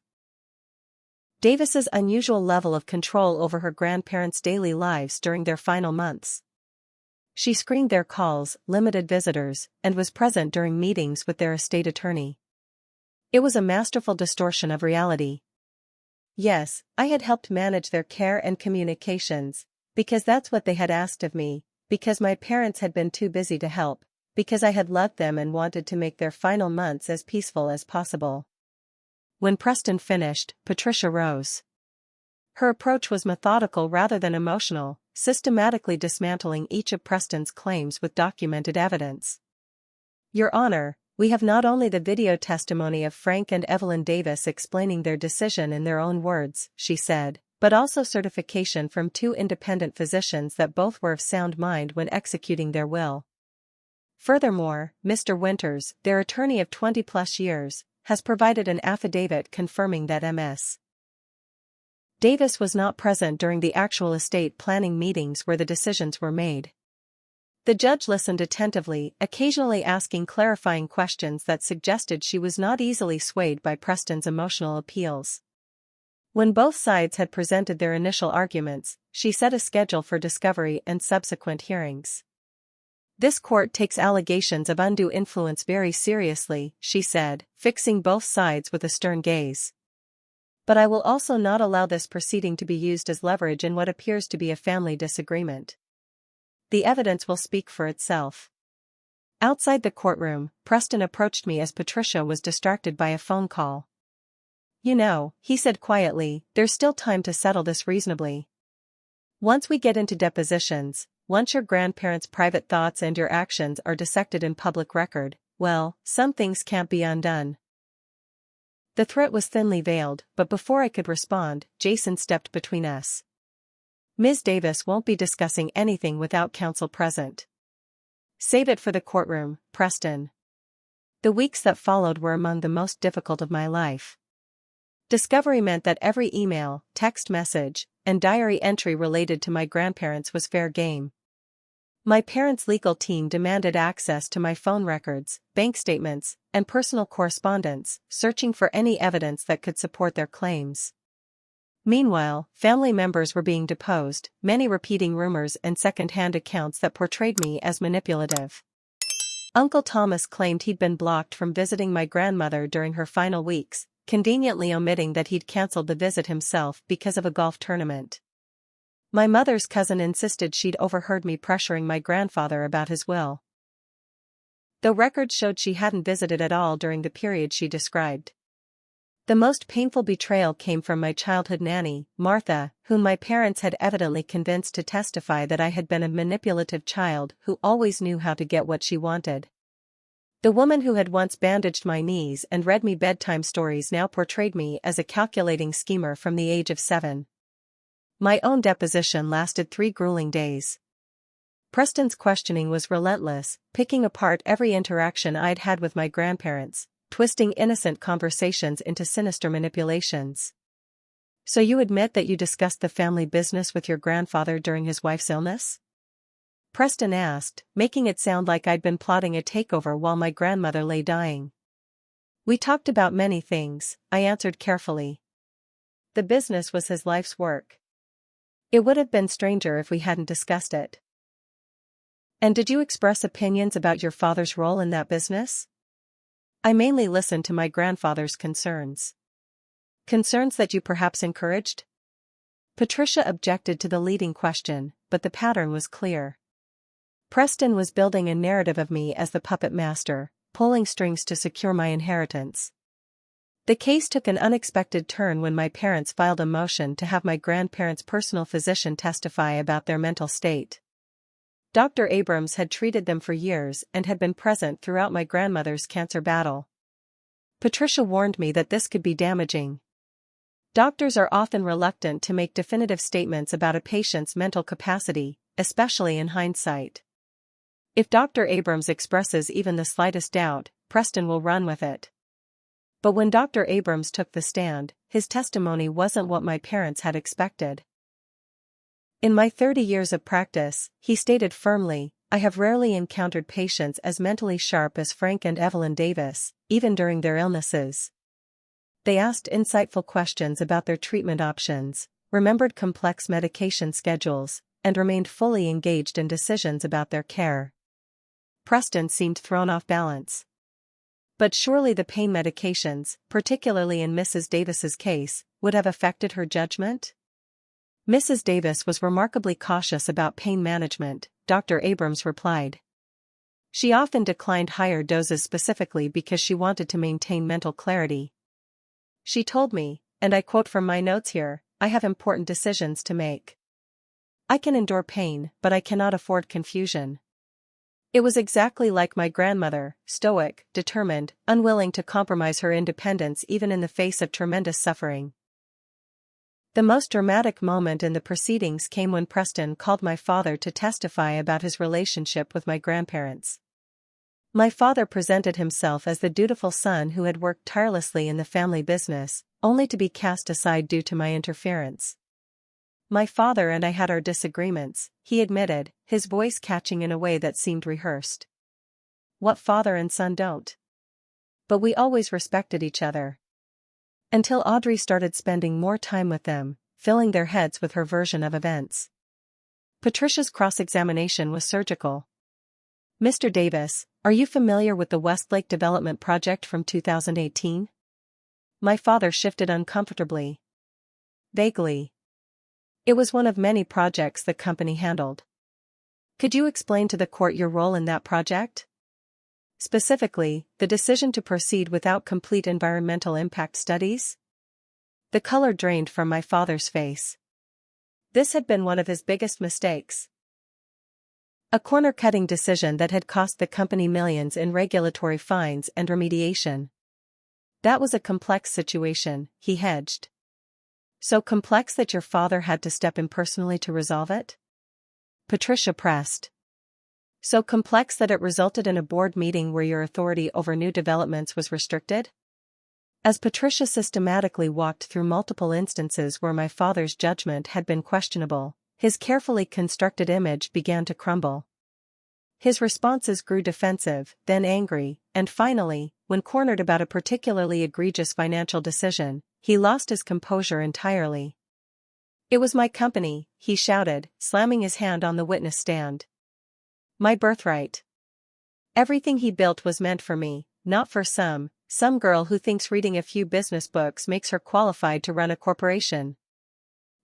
Davis's unusual level of control over her grandparents' daily lives during their final months. She screened their calls, limited visitors, and was present during meetings with their estate attorney. It was a masterful distortion of reality. Yes, I had helped manage their care and communications, because that's what they had asked of me, because my parents had been too busy to help, because I had loved them and wanted to make their final months as peaceful as possible. When Preston finished, Patricia rose. Her approach was methodical rather than emotional, systematically dismantling each of Preston's claims with documented evidence. Your Honor, we have not only the video testimony of Frank and Evelyn Davis explaining their decision in their own words, she said, but also certification from 2 independent physicians that both were of sound mind when executing their will. Furthermore, Mr. Winters, their attorney of 20-plus years, has provided an affidavit confirming that Ms. Davis was not present during the actual estate planning meetings where the decisions were made. The judge listened attentively, occasionally asking clarifying questions that suggested she was not easily swayed by Preston's emotional appeals. When both sides had presented their initial arguments, she set a schedule for discovery and subsequent hearings. This court takes allegations of undue influence very seriously, she said, fixing both sides with a stern gaze. But I will also not allow this proceeding to be used as leverage in what appears to be a family disagreement. The evidence will speak for itself. Outside the courtroom, Preston approached me as Patricia was distracted by a phone call. You know, he said quietly, there's still time to settle this reasonably. Once we get into depositions, once your grandparents' private thoughts and your actions are dissected in public record, well, some things can't be undone. The threat was thinly veiled, but before I could respond, Jason stepped between us. Ms. Davis won't be discussing anything without counsel present. Save it for the courtroom, Preston. The weeks that followed were among the most difficult of my life. Discovery meant that every email, text message, and diary entry related to my grandparents was fair game. My parents' legal team demanded access to my phone records, bank statements, and personal correspondence, searching for any evidence that could support their claims. Meanwhile, family members were being deposed, many repeating rumors and second-hand accounts that portrayed me as manipulative. Uncle Thomas claimed he'd been blocked from visiting my grandmother during her final weeks, conveniently omitting that he'd cancelled the visit himself because of a golf tournament. My mother's cousin insisted she'd overheard me pressuring my grandfather about his will, though records showed she hadn't visited at all during the period she described. The most painful betrayal came from my childhood nanny, Martha, whom my parents had evidently convinced to testify that I had been a manipulative child who always knew how to get what she wanted. The woman who had once bandaged my knees and read me bedtime stories now portrayed me as a calculating schemer from the age of 7. My own deposition lasted 3 grueling days. Preston's questioning was relentless, picking apart every interaction I'd had with my grandparents, twisting innocent conversations into sinister manipulations. "So you admit that you discussed the family business with your grandfather during his wife's illness?" Preston asked, making it sound like I'd been plotting a takeover while my grandmother lay dying. "We talked about many things," I answered carefully. "The business was his life's work. It would have been stranger if we hadn't discussed it." "And did you express opinions about your father's role in that business?" "I mainly listened to my grandfather's concerns." "Concerns that you perhaps encouraged?" Patricia objected to the leading question, but the pattern was clear. Preston was building a narrative of me as the puppet master, pulling strings to secure my inheritance. The case took an unexpected turn when my parents filed a motion to have my grandparents' personal physician testify about their mental state. Dr. Abrams had treated them for years and had been present throughout my grandmother's cancer battle. Patricia warned me that this could be damaging. Doctors are often reluctant to make definitive statements about a patient's mental capacity, especially in hindsight. If Dr. Abrams expresses even the slightest doubt, Preston will run with it. But when Dr. Abrams took the stand, his testimony wasn't what my parents had expected. "In my 30 years of practice," he stated firmly, "I have rarely encountered patients as mentally sharp as Frank and Evelyn Davis, even during their illnesses. They asked insightful questions about their treatment options, remembered complex medication schedules, and remained fully engaged in decisions about their care." Preston seemed thrown off balance. "But surely the pain medications, particularly in Mrs. Davis's case, would have affected her judgment?" "Mrs. Davis was remarkably cautious about pain management," Dr. Abrams replied. "She often declined higher doses specifically because she wanted to maintain mental clarity. She told me, and I quote from my notes here, 'I have important decisions to make. I can endure pain, but I cannot afford confusion.'" It was exactly like my grandmother, stoic, determined, unwilling to compromise her independence even in the face of tremendous suffering. The most dramatic moment in the proceedings came when Preston called my father to testify about his relationship with my grandparents. My father presented himself as the dutiful son who had worked tirelessly in the family business, only to be cast aside due to my interference. "My father and I had our disagreements," he admitted, his voice catching in a way that seemed rehearsed. "What father and son don't? But we always respected each other. Until Audrey started spending more time with them, filling their heads with her version of events." Patricia's cross-examination was surgical. "Mr. Davis, are you familiar with the Westlake Development Project from 2018? My father shifted uncomfortably. "Vaguely. It was one of many projects the company handled." "Could you explain to the court your role in that project? Specifically, the decision to proceed without complete environmental impact studies?" The color drained from my father's face. This had been one of his biggest mistakes. A corner-cutting decision that had cost the company millions in regulatory fines and remediation. "That was a complex situation," he hedged. "So complex that your father had to step in personally to resolve it?" Patricia pressed. "So complex that it resulted in a board meeting where your authority over new developments was restricted?" As Patricia systematically walked through multiple instances where my father's judgment had been questionable, his carefully constructed image began to crumble. His responses grew defensive, then angry, and finally, when cornered about a particularly egregious financial decision, he lost his composure entirely. "It was my company," he shouted, slamming his hand on the witness stand. "My birthright. Everything he built was meant for me, not for some girl who thinks reading a few business books makes her qualified to run a corporation.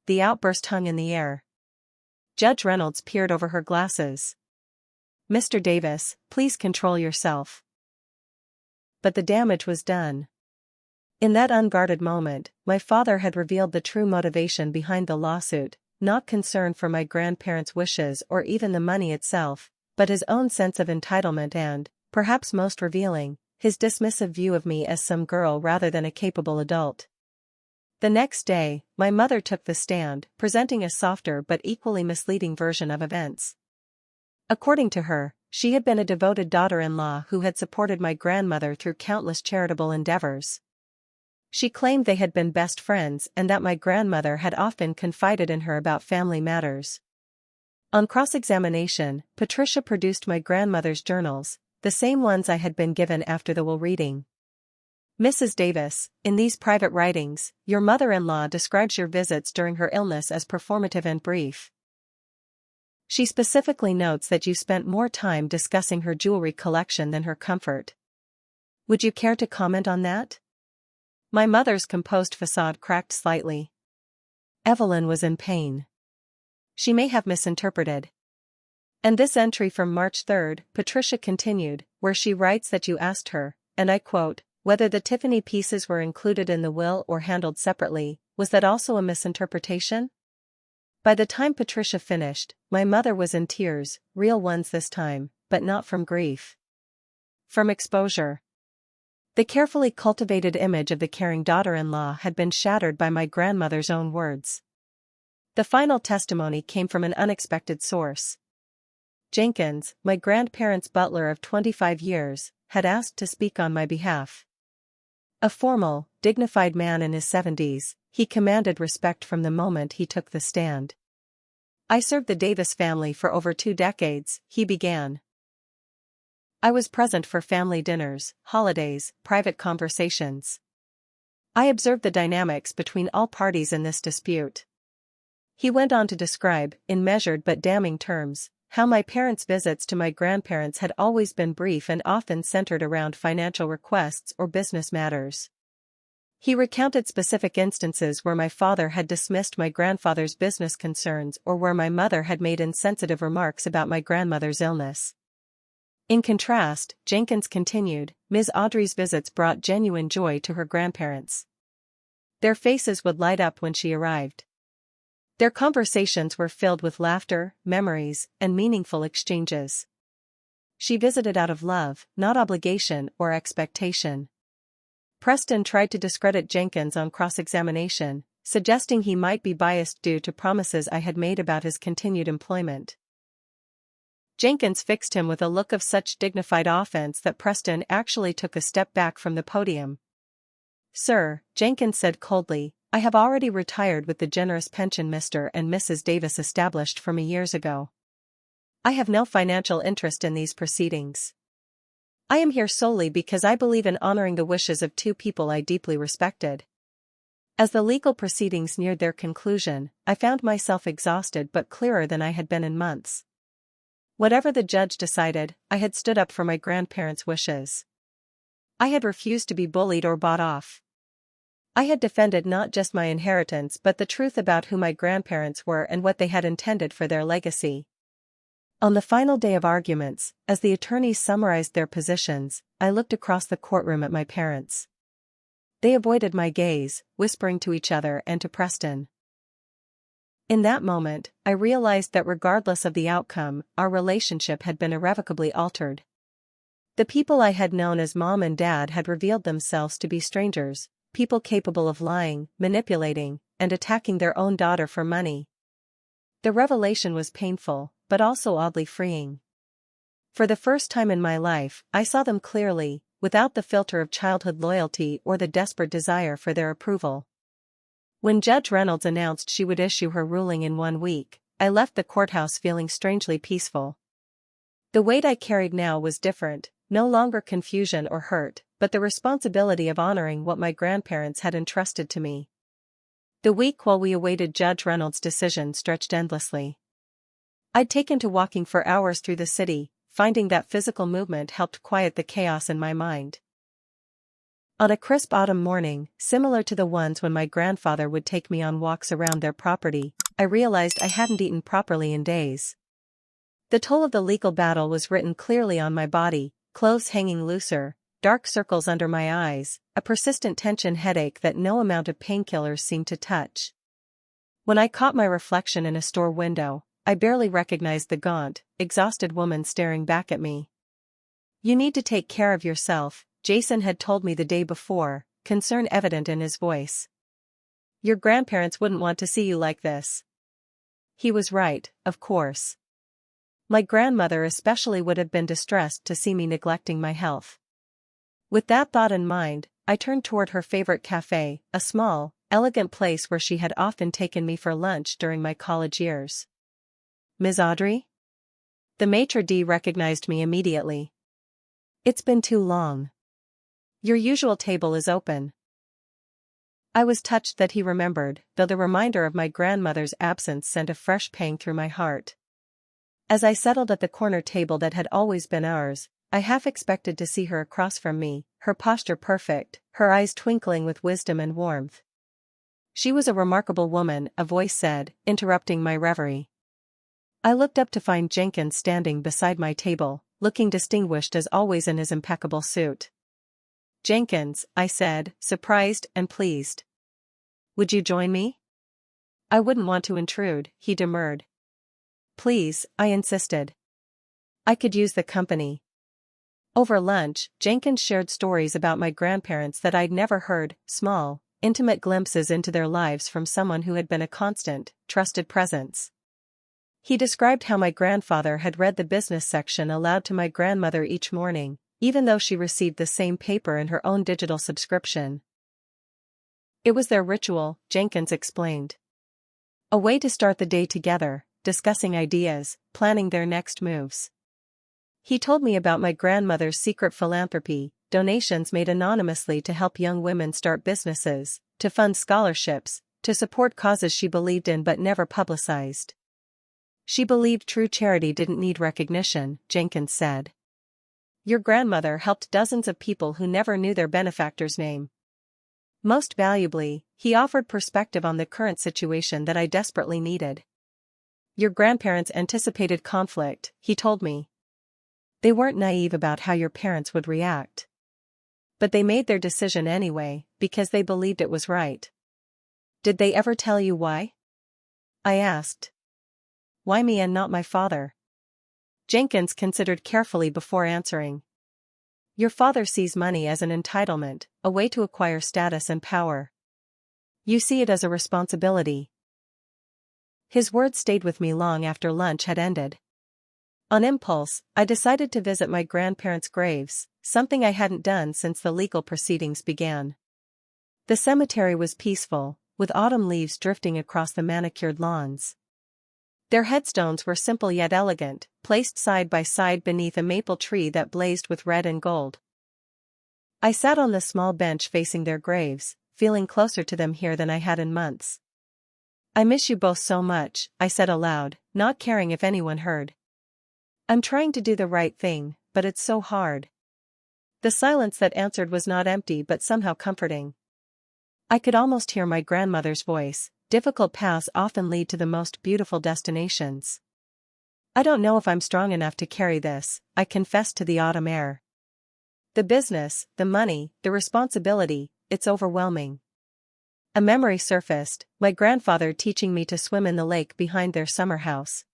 The outburst hung in the air. Judge Reynolds peered over her glasses. "Mr. Davis, please control yourself." But the damage was done. In that unguarded moment, my father had revealed the true motivation behind the lawsuit, not concern for my grandparents' wishes or even the money itself, but his own sense of entitlement and, perhaps most revealing, his dismissive view of me as some girl rather than a capable adult. The next day, my mother took the stand, presenting a softer but equally misleading version of events. According to her, she had been a devoted daughter-in-law who had supported my grandmother through countless charitable endeavors. She claimed they had been best friends and that my grandmother had often confided in her about family matters. On cross-examination, Patricia produced my grandmother's journals, the same ones I had been given after the will reading. "Mrs. Davis, in these private writings, your mother-in-law describes your visits during her illness as performative and brief. She specifically notes that you spent more time discussing her jewelry collection than her comfort. Would you care to comment on that?" My mother's composed facade cracked slightly. Evelyn was in pain. She may have misinterpreted. And this entry from March 3, Patricia continued, where she writes that you asked her, and I quote, "whether the Tiffany pieces were included in the will or handled separately, was that also a misinterpretation?" By the time Patricia finished, my mother was in tears, real ones this time, but not from grief. From exposure. The carefully cultivated image of the caring daughter-in-law had been shattered by my grandmother's own words. The final testimony came from an unexpected source. Jenkins, my grandparents' butler of 25 years, had asked to speak on my behalf. A formal, dignified man in his 70s, he commanded respect from the moment he took the stand. "I served the Davis family for over 2 decades, he began. I was present for family dinners, holidays, private conversations. I observed the dynamics between all parties in this dispute." He went on to describe, in measured but damning terms, how my parents' visits to my grandparents had always been brief and often centered around financial requests or business matters. He recounted specific instances where my father had dismissed my grandfather's business concerns or where my mother had made insensitive remarks about my grandmother's illness. In contrast, Jenkins continued, Ms. Audrey's visits brought genuine joy to her grandparents. Their faces would light up when she arrived. Their conversations were filled with laughter, memories, and meaningful exchanges. She visited out of love, not obligation or expectation. Preston tried to discredit Jenkins on cross-examination, suggesting he might be biased due to promises I had made about his continued employment. Jenkins fixed him with a look of such dignified offense that Preston actually took a step back from the podium. "Sir," Jenkins said coldly, "I have already retired with the generous pension Mr. and Mrs. Davis established for me years ago. I have no financial interest in these proceedings. I am here solely because I believe in honoring the wishes of 2 people I deeply respected." As the legal proceedings neared their conclusion, I found myself exhausted but clearer than I had been in months. Whatever the judge decided, I had stood up for my grandparents' wishes. I had refused to be bullied or bought off. I had defended not just my inheritance but the truth about who my grandparents were and what they had intended for their legacy. On the final day of arguments, as the attorneys summarized their positions, I looked across the courtroom at my parents. They avoided my gaze, whispering to each other and to Preston. In that moment, I realized that regardless of the outcome, our relationship had been irrevocably altered. The people I had known as Mom and Dad had revealed themselves to be strangers, people capable of lying, manipulating, and attacking their own daughter for money. The revelation was painful, but also oddly freeing. For the first time in my life, I saw them clearly, without the filter of childhood loyalty or the desperate desire for their approval. When Judge Reynolds announced she would issue her ruling in 1 week, I left the courthouse feeling strangely peaceful. The weight I carried now was different, no longer confusion or hurt, but the responsibility of honoring what my grandparents had entrusted to me. The week while we awaited Judge Reynolds' decision stretched endlessly. I'd taken to walking for hours through the city, finding that physical movement helped quiet the chaos in my mind. On a crisp autumn morning, similar to the ones when my grandfather would take me on walks around their property, I realized I hadn't eaten properly in days. The toll of the legal battle was written clearly on my body, clothes hanging looser, dark circles under my eyes, a persistent tension headache that no amount of painkillers seemed to touch. When I caught my reflection in a store window, I barely recognized the gaunt, exhausted woman staring back at me. "You need to take care of yourself," Jason had told me the day before, concern evident in his voice. "Your grandparents wouldn't want to see you like this." He was right, of course. My grandmother especially would have been distressed to see me neglecting my health. With that thought in mind, I turned toward her favorite cafe, a small, elegant place where she had often taken me for lunch during my college years. "Ms. Audrey?" The maitre d' recognized me immediately. "It's been too long. Your usual table is open." I was touched that he remembered, though the reminder of my grandmother's absence sent a fresh pang through my heart. As I settled at the corner table that had always been ours, I half expected to see her across from me, her posture perfect, her eyes twinkling with wisdom and warmth. "She was a remarkable woman," a voice said, interrupting my reverie. I looked up to find Jenkins standing beside my table, looking distinguished as always in his impeccable suit. "Jenkins," I said, surprised and pleased. "Would you join me?" "I wouldn't want to intrude," he demurred. "Please," I insisted. "I could use the company." Over lunch, Jenkins shared stories about my grandparents that I'd never heard, small, intimate glimpses into their lives from someone who had been a constant, trusted presence. He described how my grandfather had read the business section aloud to my grandmother each morning, even though she received the same paper in her own digital subscription. "It was their ritual," Jenkins explained. "A way to start the day together, discussing ideas, planning their next moves." He told me about my grandmother's secret philanthropy, donations made anonymously to help young women start businesses, to fund scholarships, to support causes she believed in but never publicized. "She believed true charity didn't need recognition," Jenkins said. "Your grandmother helped dozens of people who never knew their benefactor's name." Most valuably, he offered perspective on the current situation that I desperately needed. "Your grandparents anticipated conflict," he told me. "They weren't naive about how your parents would react. But they made their decision anyway, because they believed it was right." "Did they ever tell you why?" I asked. "Why me and not my father?" Jenkins considered carefully before answering. "Your father sees money as an entitlement, a way to acquire status and power. You see it as a responsibility." His words stayed with me long after lunch had ended. On impulse, I decided to visit my grandparents' graves, something I hadn't done since the legal proceedings began. The cemetery was peaceful, with autumn leaves drifting across the manicured lawns. Their headstones were simple yet elegant, placed side by side beneath a maple tree that blazed with red and gold. I sat on the small bench facing their graves, feeling closer to them here than I had in months. "I miss you both so much," I said aloud, not caring if anyone heard. "I'm trying to do the right thing, but it's so hard." The silence that answered was not empty but somehow comforting. I could almost hear my grandmother's voice. "Difficult paths often lead to the most beautiful destinations." "I don't know if I'm strong enough to carry this," I confessed to the autumn air. "The business, the money, the responsibility, it's overwhelming." A memory surfaced, my grandfather teaching me to swim in the lake behind their summer house.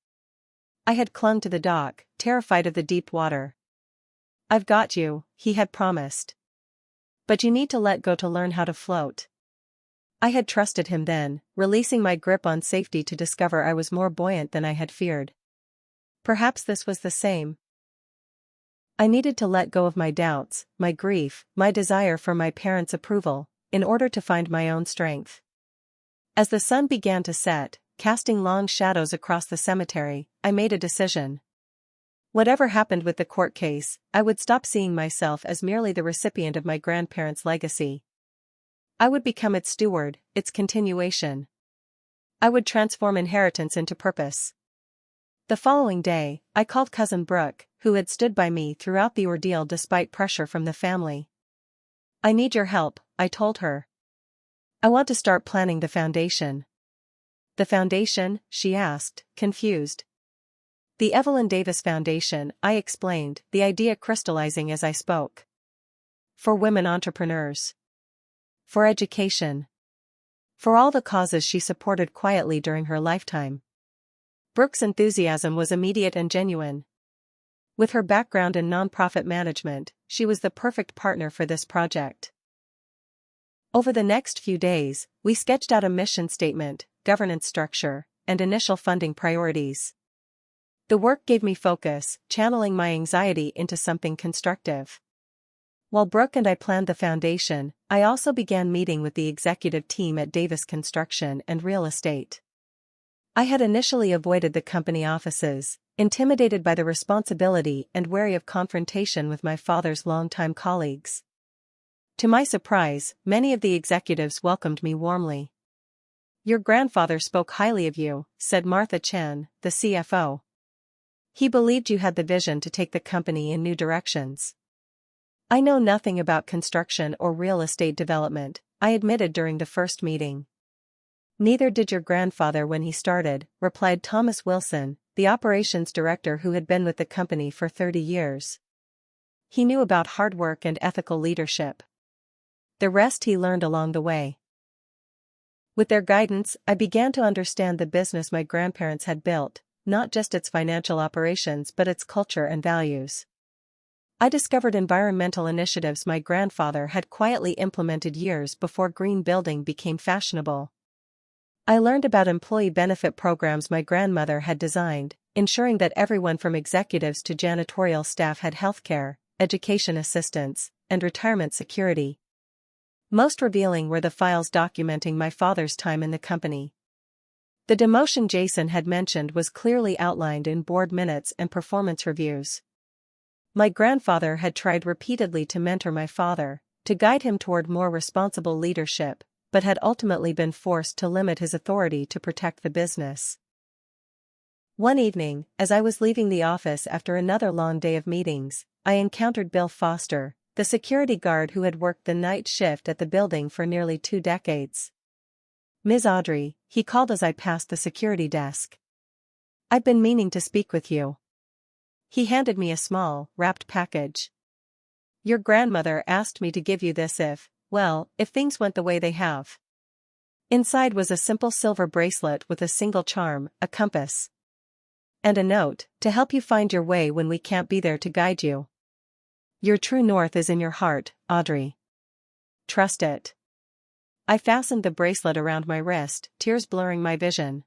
I had clung to the dock, terrified of the deep water. "I've got you," he had promised. "But you need to let go to learn how to float." I had trusted him then, releasing my grip on safety to discover I was more buoyant than I had feared. Perhaps this was the same. I needed to let go of my doubts, my grief, my desire for my parents' approval, in order to find my own strength. As the sun began to set, casting long shadows across the cemetery, I made a decision. Whatever happened with the court case, I would stop seeing myself as merely the recipient of my grandparents' legacy. I would become its steward, its continuation. I would transform inheritance into purpose. The following day, I called cousin Brooke, who had stood by me throughout the ordeal despite pressure from the family. "I need your help," I told her. "I want to start planning the foundation." "The foundation?" she asked, confused. "The Evelyn Davis Foundation," I explained, the idea crystallizing as I spoke. "For women entrepreneurs. For education. For all the causes she supported quietly during her lifetime." Brooke's enthusiasm was immediate and genuine. With her background in nonprofit management, she was the perfect partner for this project. Over the next few days, we sketched out a mission statement, governance structure, and initial funding priorities. The work gave me focus, channeling my anxiety into something constructive. While Brooke and I planned the foundation, I also began meeting with the executive team at Davis Construction and Real Estate. I had initially avoided the company offices, intimidated by the responsibility and wary of confrontation with my father's longtime colleagues. To my surprise, many of the executives welcomed me warmly. "Your grandfather spoke highly of you," said Martha Chen, the CFO. "He believed you had the vision to take the company in new directions." "I know nothing about construction or real estate development," I admitted during the first meeting. "Neither did your grandfather when he started," replied Thomas Wilson, the operations director who had been with the company for 30 years. "He knew about hard work and ethical leadership. The rest he learned along the way." With their guidance, I began to understand the business my grandparents had built, not just its financial operations but its culture and values. I discovered environmental initiatives my grandfather had quietly implemented years before green building became fashionable. I learned about employee benefit programs my grandmother had designed, ensuring that everyone from executives to janitorial staff had healthcare, education assistance, and retirement security. Most revealing were the files documenting my father's time in the company. The demotion Jason had mentioned was clearly outlined in board minutes and performance reviews. My grandfather had tried repeatedly to mentor my father, to guide him toward more responsible leadership, but had ultimately been forced to limit his authority to protect the business. One evening, as I was leaving the office after another long day of meetings, I encountered Bill Foster, the security guard who had worked the night shift at the building for nearly 2 decades. "Ms. Audrey," he called as I passed the security desk. "I've been meaning to speak with you." He handed me a small, wrapped package. "Your grandmother asked me to give you this if things went the way they have." Inside was a simple silver bracelet with a single charm, a compass. And a note, to help you find your way when we can't be there to guide you. "Your true north is in your heart, Audrey. Trust it." I fastened the bracelet around my wrist, tears blurring my vision.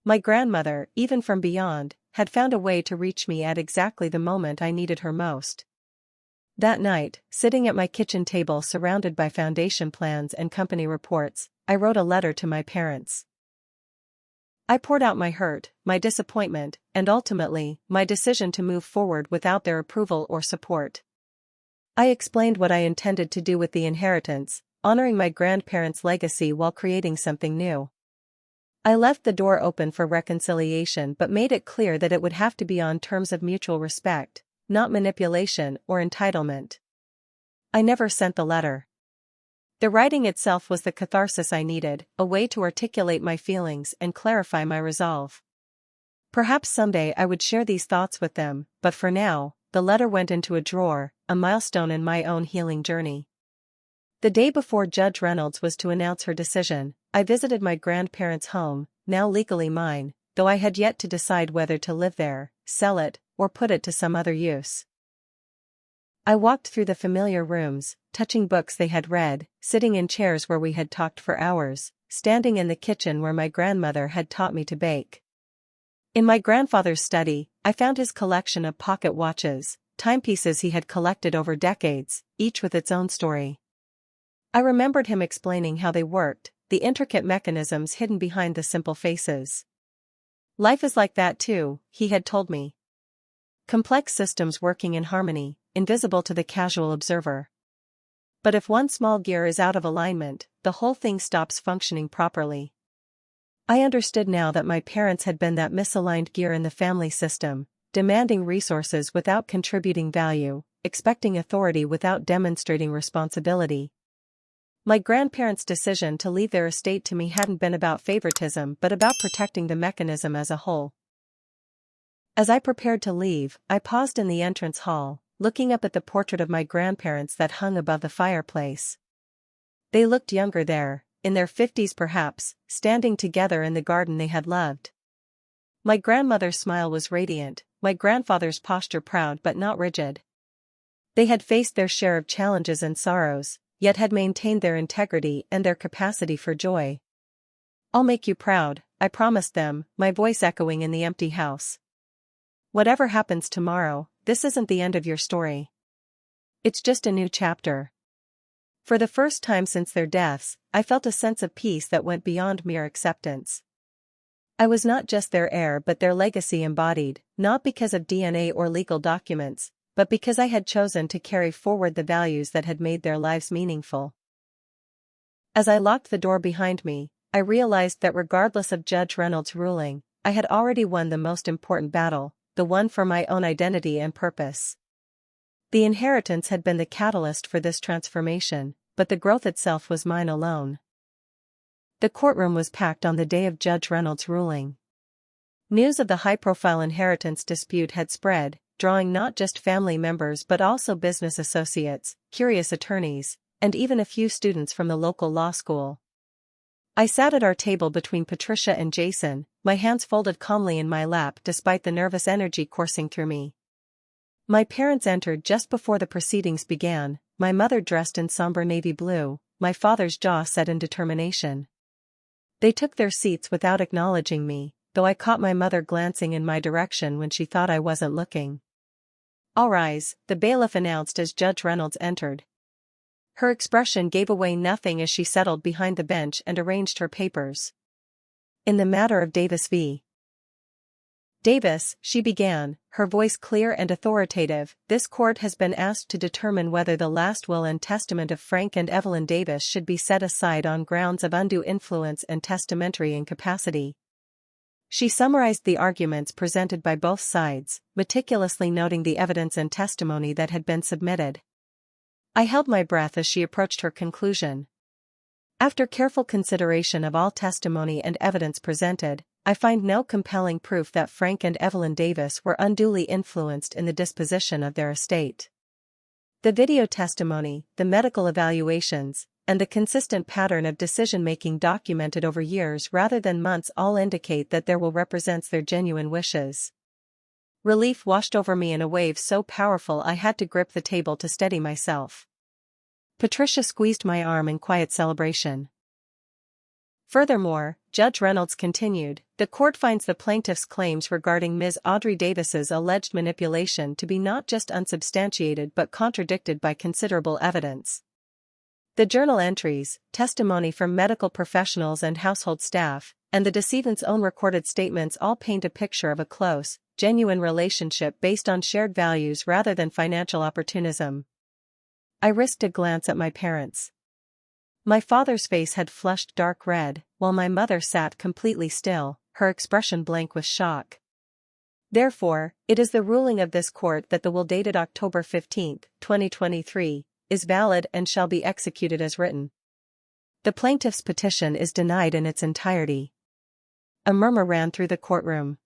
My grandmother, even from beyond, had found a way to reach me at exactly the moment I needed her most. That night, sitting at my kitchen table surrounded by foundation plans and company reports, I wrote a letter to my parents. I poured out my hurt, my disappointment, and ultimately, my decision to move forward without their approval or support. I explained what I intended to do with the inheritance, honoring my grandparents' legacy while creating something new. I left the door open for reconciliation but made it clear that it would have to be on terms of mutual respect, not manipulation or entitlement. I never sent the letter. The writing itself was the catharsis I needed, a way to articulate my feelings and clarify my resolve. Perhaps someday I would share these thoughts with them, but for now, the letter went into a drawer, a milestone in my own healing journey. The day before Judge Reynolds was to announce her decision, I visited my grandparents' home, now legally mine, though I had yet to decide whether to live there, sell it, or put it to some other use. I walked through the familiar rooms, touching books they had read, sitting in chairs where we had talked for hours, standing in the kitchen where my grandmother had taught me to bake. In my grandfather's study, I found his collection of pocket watches, timepieces he had collected over decades, each with its own story. I remembered him explaining how they worked, the intricate mechanisms hidden behind the simple faces. "Life is like that too," he had told me. "Complex systems working in harmony, invisible to the casual observer. But if one small gear is out of alignment, the whole thing stops functioning properly." I understood now that my parents had been that misaligned gear in the family system, demanding resources without contributing value, expecting authority without demonstrating responsibility. My grandparents' decision to leave their estate to me hadn't been about favoritism but about protecting the mechanism as a whole. As I prepared to leave, I paused in the entrance hall, looking up at the portrait of my grandparents that hung above the fireplace. They looked younger there, in their 50s perhaps, standing together in the garden they had loved. My grandmother's smile was radiant, my grandfather's posture proud but not rigid. They had faced their share of challenges and sorrows, yet had maintained their integrity and their capacity for joy. "I'll make you proud," I promised them, my voice echoing in the empty house. "Whatever happens tomorrow, this isn't the end of your story. It's just a new chapter." For the first time since their deaths, I felt a sense of peace that went beyond mere acceptance. I was not just their heir but their legacy embodied, not because of DNA or legal documents, but because I had chosen to carry forward the values that had made their lives meaningful. As I locked the door behind me, I realized that regardless of Judge Reynolds' ruling, I had already won the most important battle, the one for my own identity and purpose. The inheritance had been the catalyst for this transformation, but the growth itself was mine alone. The courtroom was packed on the day of Judge Reynolds' ruling. News of the high-profile inheritance dispute had spread, drawing not just family members but also business associates, curious attorneys, and even a few students from the local law school. I sat at our table between Patricia and Jason, my hands folded calmly in my lap despite the nervous energy coursing through me. My parents entered just before the proceedings began, my mother dressed in somber navy blue, my father's jaw set in determination. They took their seats without acknowledging me, though I caught my mother glancing in my direction when she thought I wasn't looking. "All rise," the bailiff announced as Judge Reynolds entered. Her expression gave away nothing as she settled behind the bench and arranged her papers. "In the matter of Davis v. Davis," she began, her voice clear and authoritative, "this court has been asked to determine whether the last will and testament of Frank and Evelyn Davis should be set aside on grounds of undue influence and testamentary incapacity." She summarized the arguments presented by both sides, meticulously noting the evidence and testimony that had been submitted. I held my breath as she approached her conclusion. "After careful consideration of all testimony and evidence presented, I find no compelling proof that Frank and Evelyn Davis were unduly influenced in the disposition of their estate. The video testimony, the medical evaluations, and the consistent pattern of decision-making documented over years rather than months all indicate that their will represents their genuine wishes." Relief washed over me in a wave so powerful I had to grip the table to steady myself. Patricia squeezed my arm in quiet celebration. Furthermore, Judge Reynolds continued, "The court finds the plaintiff's claims regarding Ms. Audrey Davis's alleged manipulation to be not just unsubstantiated but contradicted by considerable evidence. The journal entries, testimony from medical professionals and household staff, and the decedent's own recorded statements all paint a picture of a close, genuine relationship based on shared values rather than financial opportunism." I risked a glance at my parents. My father's face had flushed dark red, while my mother sat completely still, her expression blank with shock. "Therefore, it is the ruling of this court that the will dated October 15, 2023, is valid and shall be executed as written. The plaintiff's petition is denied in its entirety." A murmur ran through the courtroom.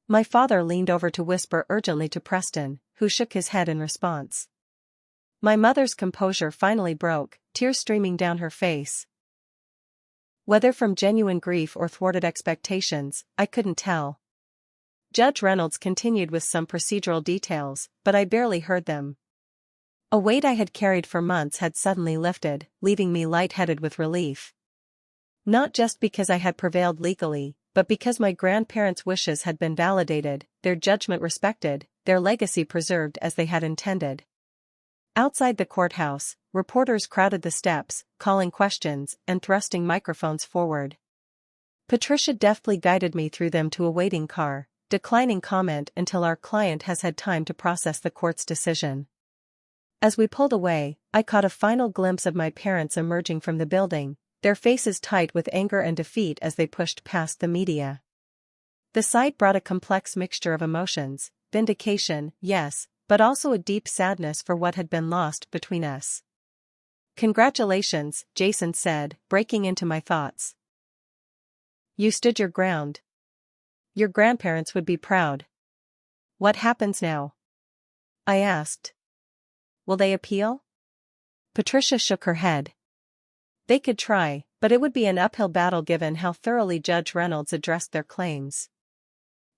My father leaned over to whisper urgently to Preston, who shook his head in response. My mother's composure finally broke, tears streaming down her face. Whether from genuine grief or thwarted expectations, I couldn't tell. Judge Reynolds continued with some procedural details, but I barely heard them. A weight I had carried for months had suddenly lifted, leaving me lightheaded with relief. Not just because I had prevailed legally, but because my grandparents' wishes had been validated, their judgment respected, their legacy preserved as they had intended. Outside the courthouse, reporters crowded the steps, calling questions and thrusting microphones forward. Patricia deftly guided me through them to a waiting car, declining comment until our client has had time to process the court's decision. As we pulled away, I caught a final glimpse of my parents emerging from the building, their faces tight with anger and defeat as they pushed past the media. The sight brought a complex mixture of emotions, vindication, yes, but also a deep sadness for what had been lost between us. "Congratulations," Jason said, breaking into my thoughts. "You stood your ground. Your grandparents would be proud. What happens now?" I asked. "Will they appeal?" Patricia shook her head. "They could try, but it would be an uphill battle given how thoroughly Judge Reynolds addressed their claims.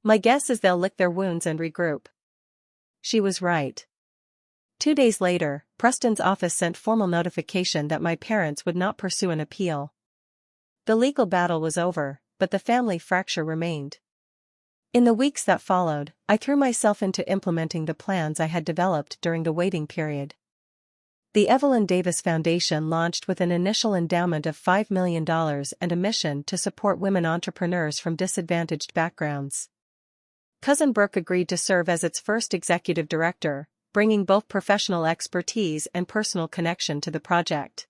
My guess is they'll lick their wounds and regroup." She was right. 2 days later, Preston's office sent formal notification that my parents would not pursue an appeal. The legal battle was over, but the family fracture remained. In the weeks that followed, I threw myself into implementing the plans I had developed during the waiting period. The Evelyn Davis Foundation launched with an initial endowment of $5 million and a mission to support women entrepreneurs from disadvantaged backgrounds. Cousin Brooke agreed to serve as its first executive director, bringing both professional expertise and personal connection to the project.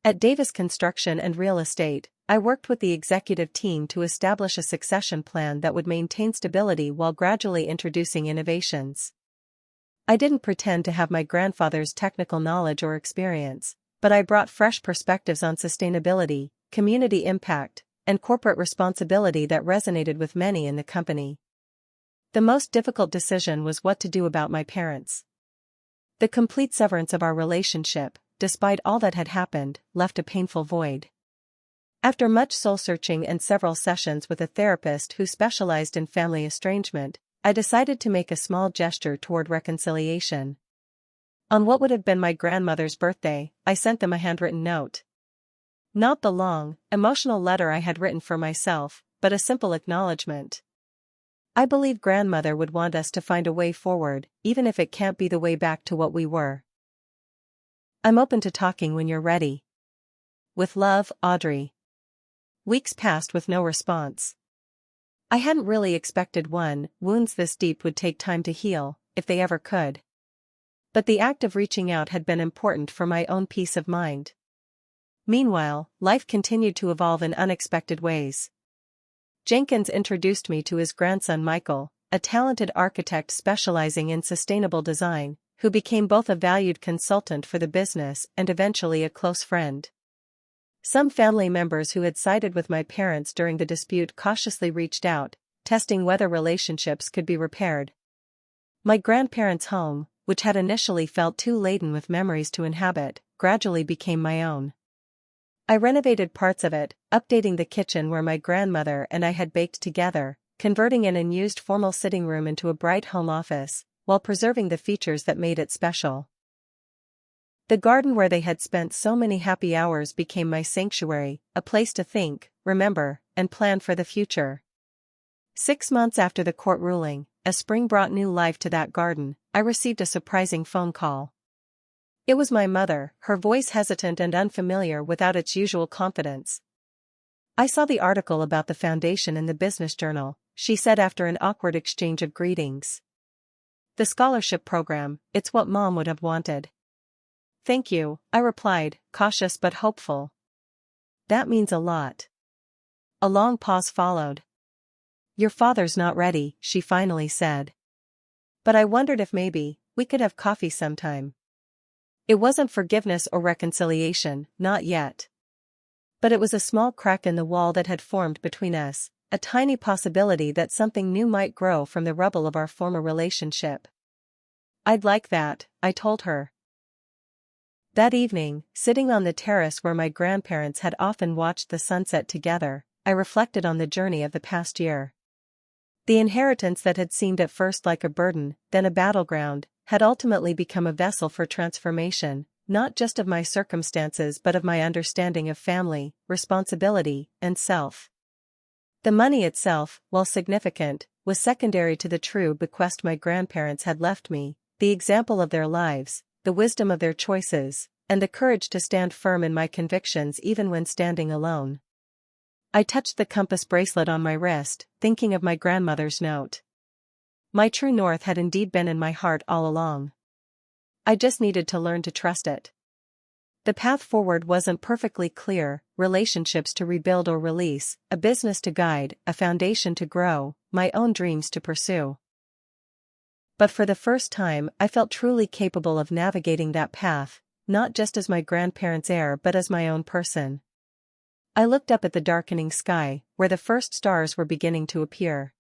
At Davis Construction and Real Estate, I worked with the executive team to establish a succession plan that would maintain stability while gradually introducing innovations. I didn't pretend to have my grandfather's technical knowledge or experience, but I brought fresh perspectives on sustainability, community impact, and corporate responsibility that resonated with many in the company. The most difficult decision was what to do about my parents. The complete severance of our relationship, despite all that had happened, left a painful void. After much soul-searching and several sessions with a therapist who specialized in family estrangement, I decided to make a small gesture toward reconciliation. On what would have been my grandmother's birthday, I sent them a handwritten note. Not the long, emotional letter I had written for myself, but a simple acknowledgement. I believe grandmother would want us to find a way forward, even if it can't be the way back to what we were. I'm open to talking when you're ready. With love, Audrey. Weeks passed with no response. I hadn't really expected wounds this deep would take time to heal, if they ever could. But the act of reaching out had been important for my own peace of mind. Meanwhile, life continued to evolve in unexpected ways. Jenkins introduced me to his grandson Michael, a talented architect specializing in sustainable design, who became both a valued consultant for the business and eventually a close friend. Some family members who had sided with my parents during the dispute cautiously reached out, testing whether relationships could be repaired. My grandparents' home, which had initially felt too laden with memories to inhabit, gradually became my own. I renovated parts of it, updating the kitchen where my grandmother and I had baked together, converting an unused formal sitting room into a bright home office, while preserving the features that made it special. The garden where they had spent so many happy hours became my sanctuary, a place to think, remember, and plan for the future. 6 months after the court ruling, as spring brought new life to that garden, I received a surprising phone call. It was my mother, her voice hesitant and unfamiliar without its usual confidence. "I saw the article about the foundation in the Business Journal," she said after an awkward exchange of greetings. "The scholarship program, it's what Mom would have wanted." "Thank you," I replied, cautious but hopeful. "That means a lot." A long pause followed. "Your father's not ready," she finally said. "But I wondered if maybe we could have coffee sometime." It wasn't forgiveness or reconciliation, not yet. But it was a small crack in the wall that had formed between us, a tiny possibility that something new might grow from the rubble of our former relationship. "I'd like that," I told her. That evening, sitting on the terrace where my grandparents had often watched the sunset together, I reflected on the journey of the past year. The inheritance that had seemed at first like a burden, then a battleground, had ultimately become a vessel for transformation, not just of my circumstances but of my understanding of family, responsibility, and self. The money itself, while significant, was secondary to the true bequest my grandparents had left me, the example of their lives, the wisdom of their choices, and the courage to stand firm in my convictions even when standing alone. I touched the compass bracelet on my wrist, thinking of my grandmother's note. My true north had indeed been in my heart all along. I just needed to learn to trust it. The path forward wasn't perfectly clear: relationships to rebuild or release, a business to guide, a foundation to grow, my own dreams to pursue. But for the first time, I felt truly capable of navigating that path, not just as my grandparents' heir but as my own person. I looked up at the darkening sky, where the first stars were beginning to appear.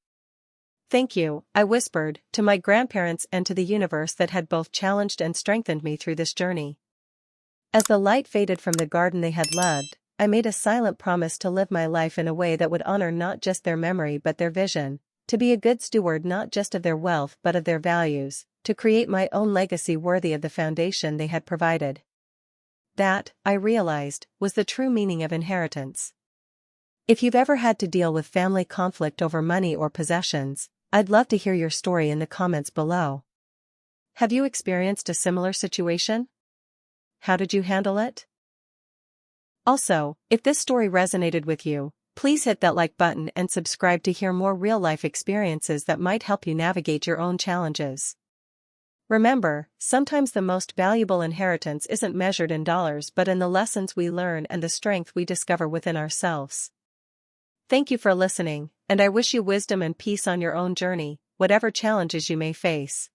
"Thank you," I whispered, to my grandparents and to the universe that had both challenged and strengthened me through this journey. As the light faded from the garden they had loved, I made a silent promise to live my life in a way that would honor not just their memory but their vision, to be a good steward not just of their wealth but of their values, to create my own legacy worthy of the foundation they had provided. That, I realized, was the true meaning of inheritance. If you've ever had to deal with family conflict over money or possessions, I'd love to hear your story in the comments below. Have you experienced a similar situation? How did you handle it? Also, if this story resonated with you, please hit that like button and subscribe to hear more real-life experiences that might help you navigate your own challenges. Remember, sometimes the most valuable inheritance isn't measured in dollars but in the lessons we learn and the strength we discover within ourselves. Thank you for listening, and I wish you wisdom and peace on your own journey, whatever challenges you may face.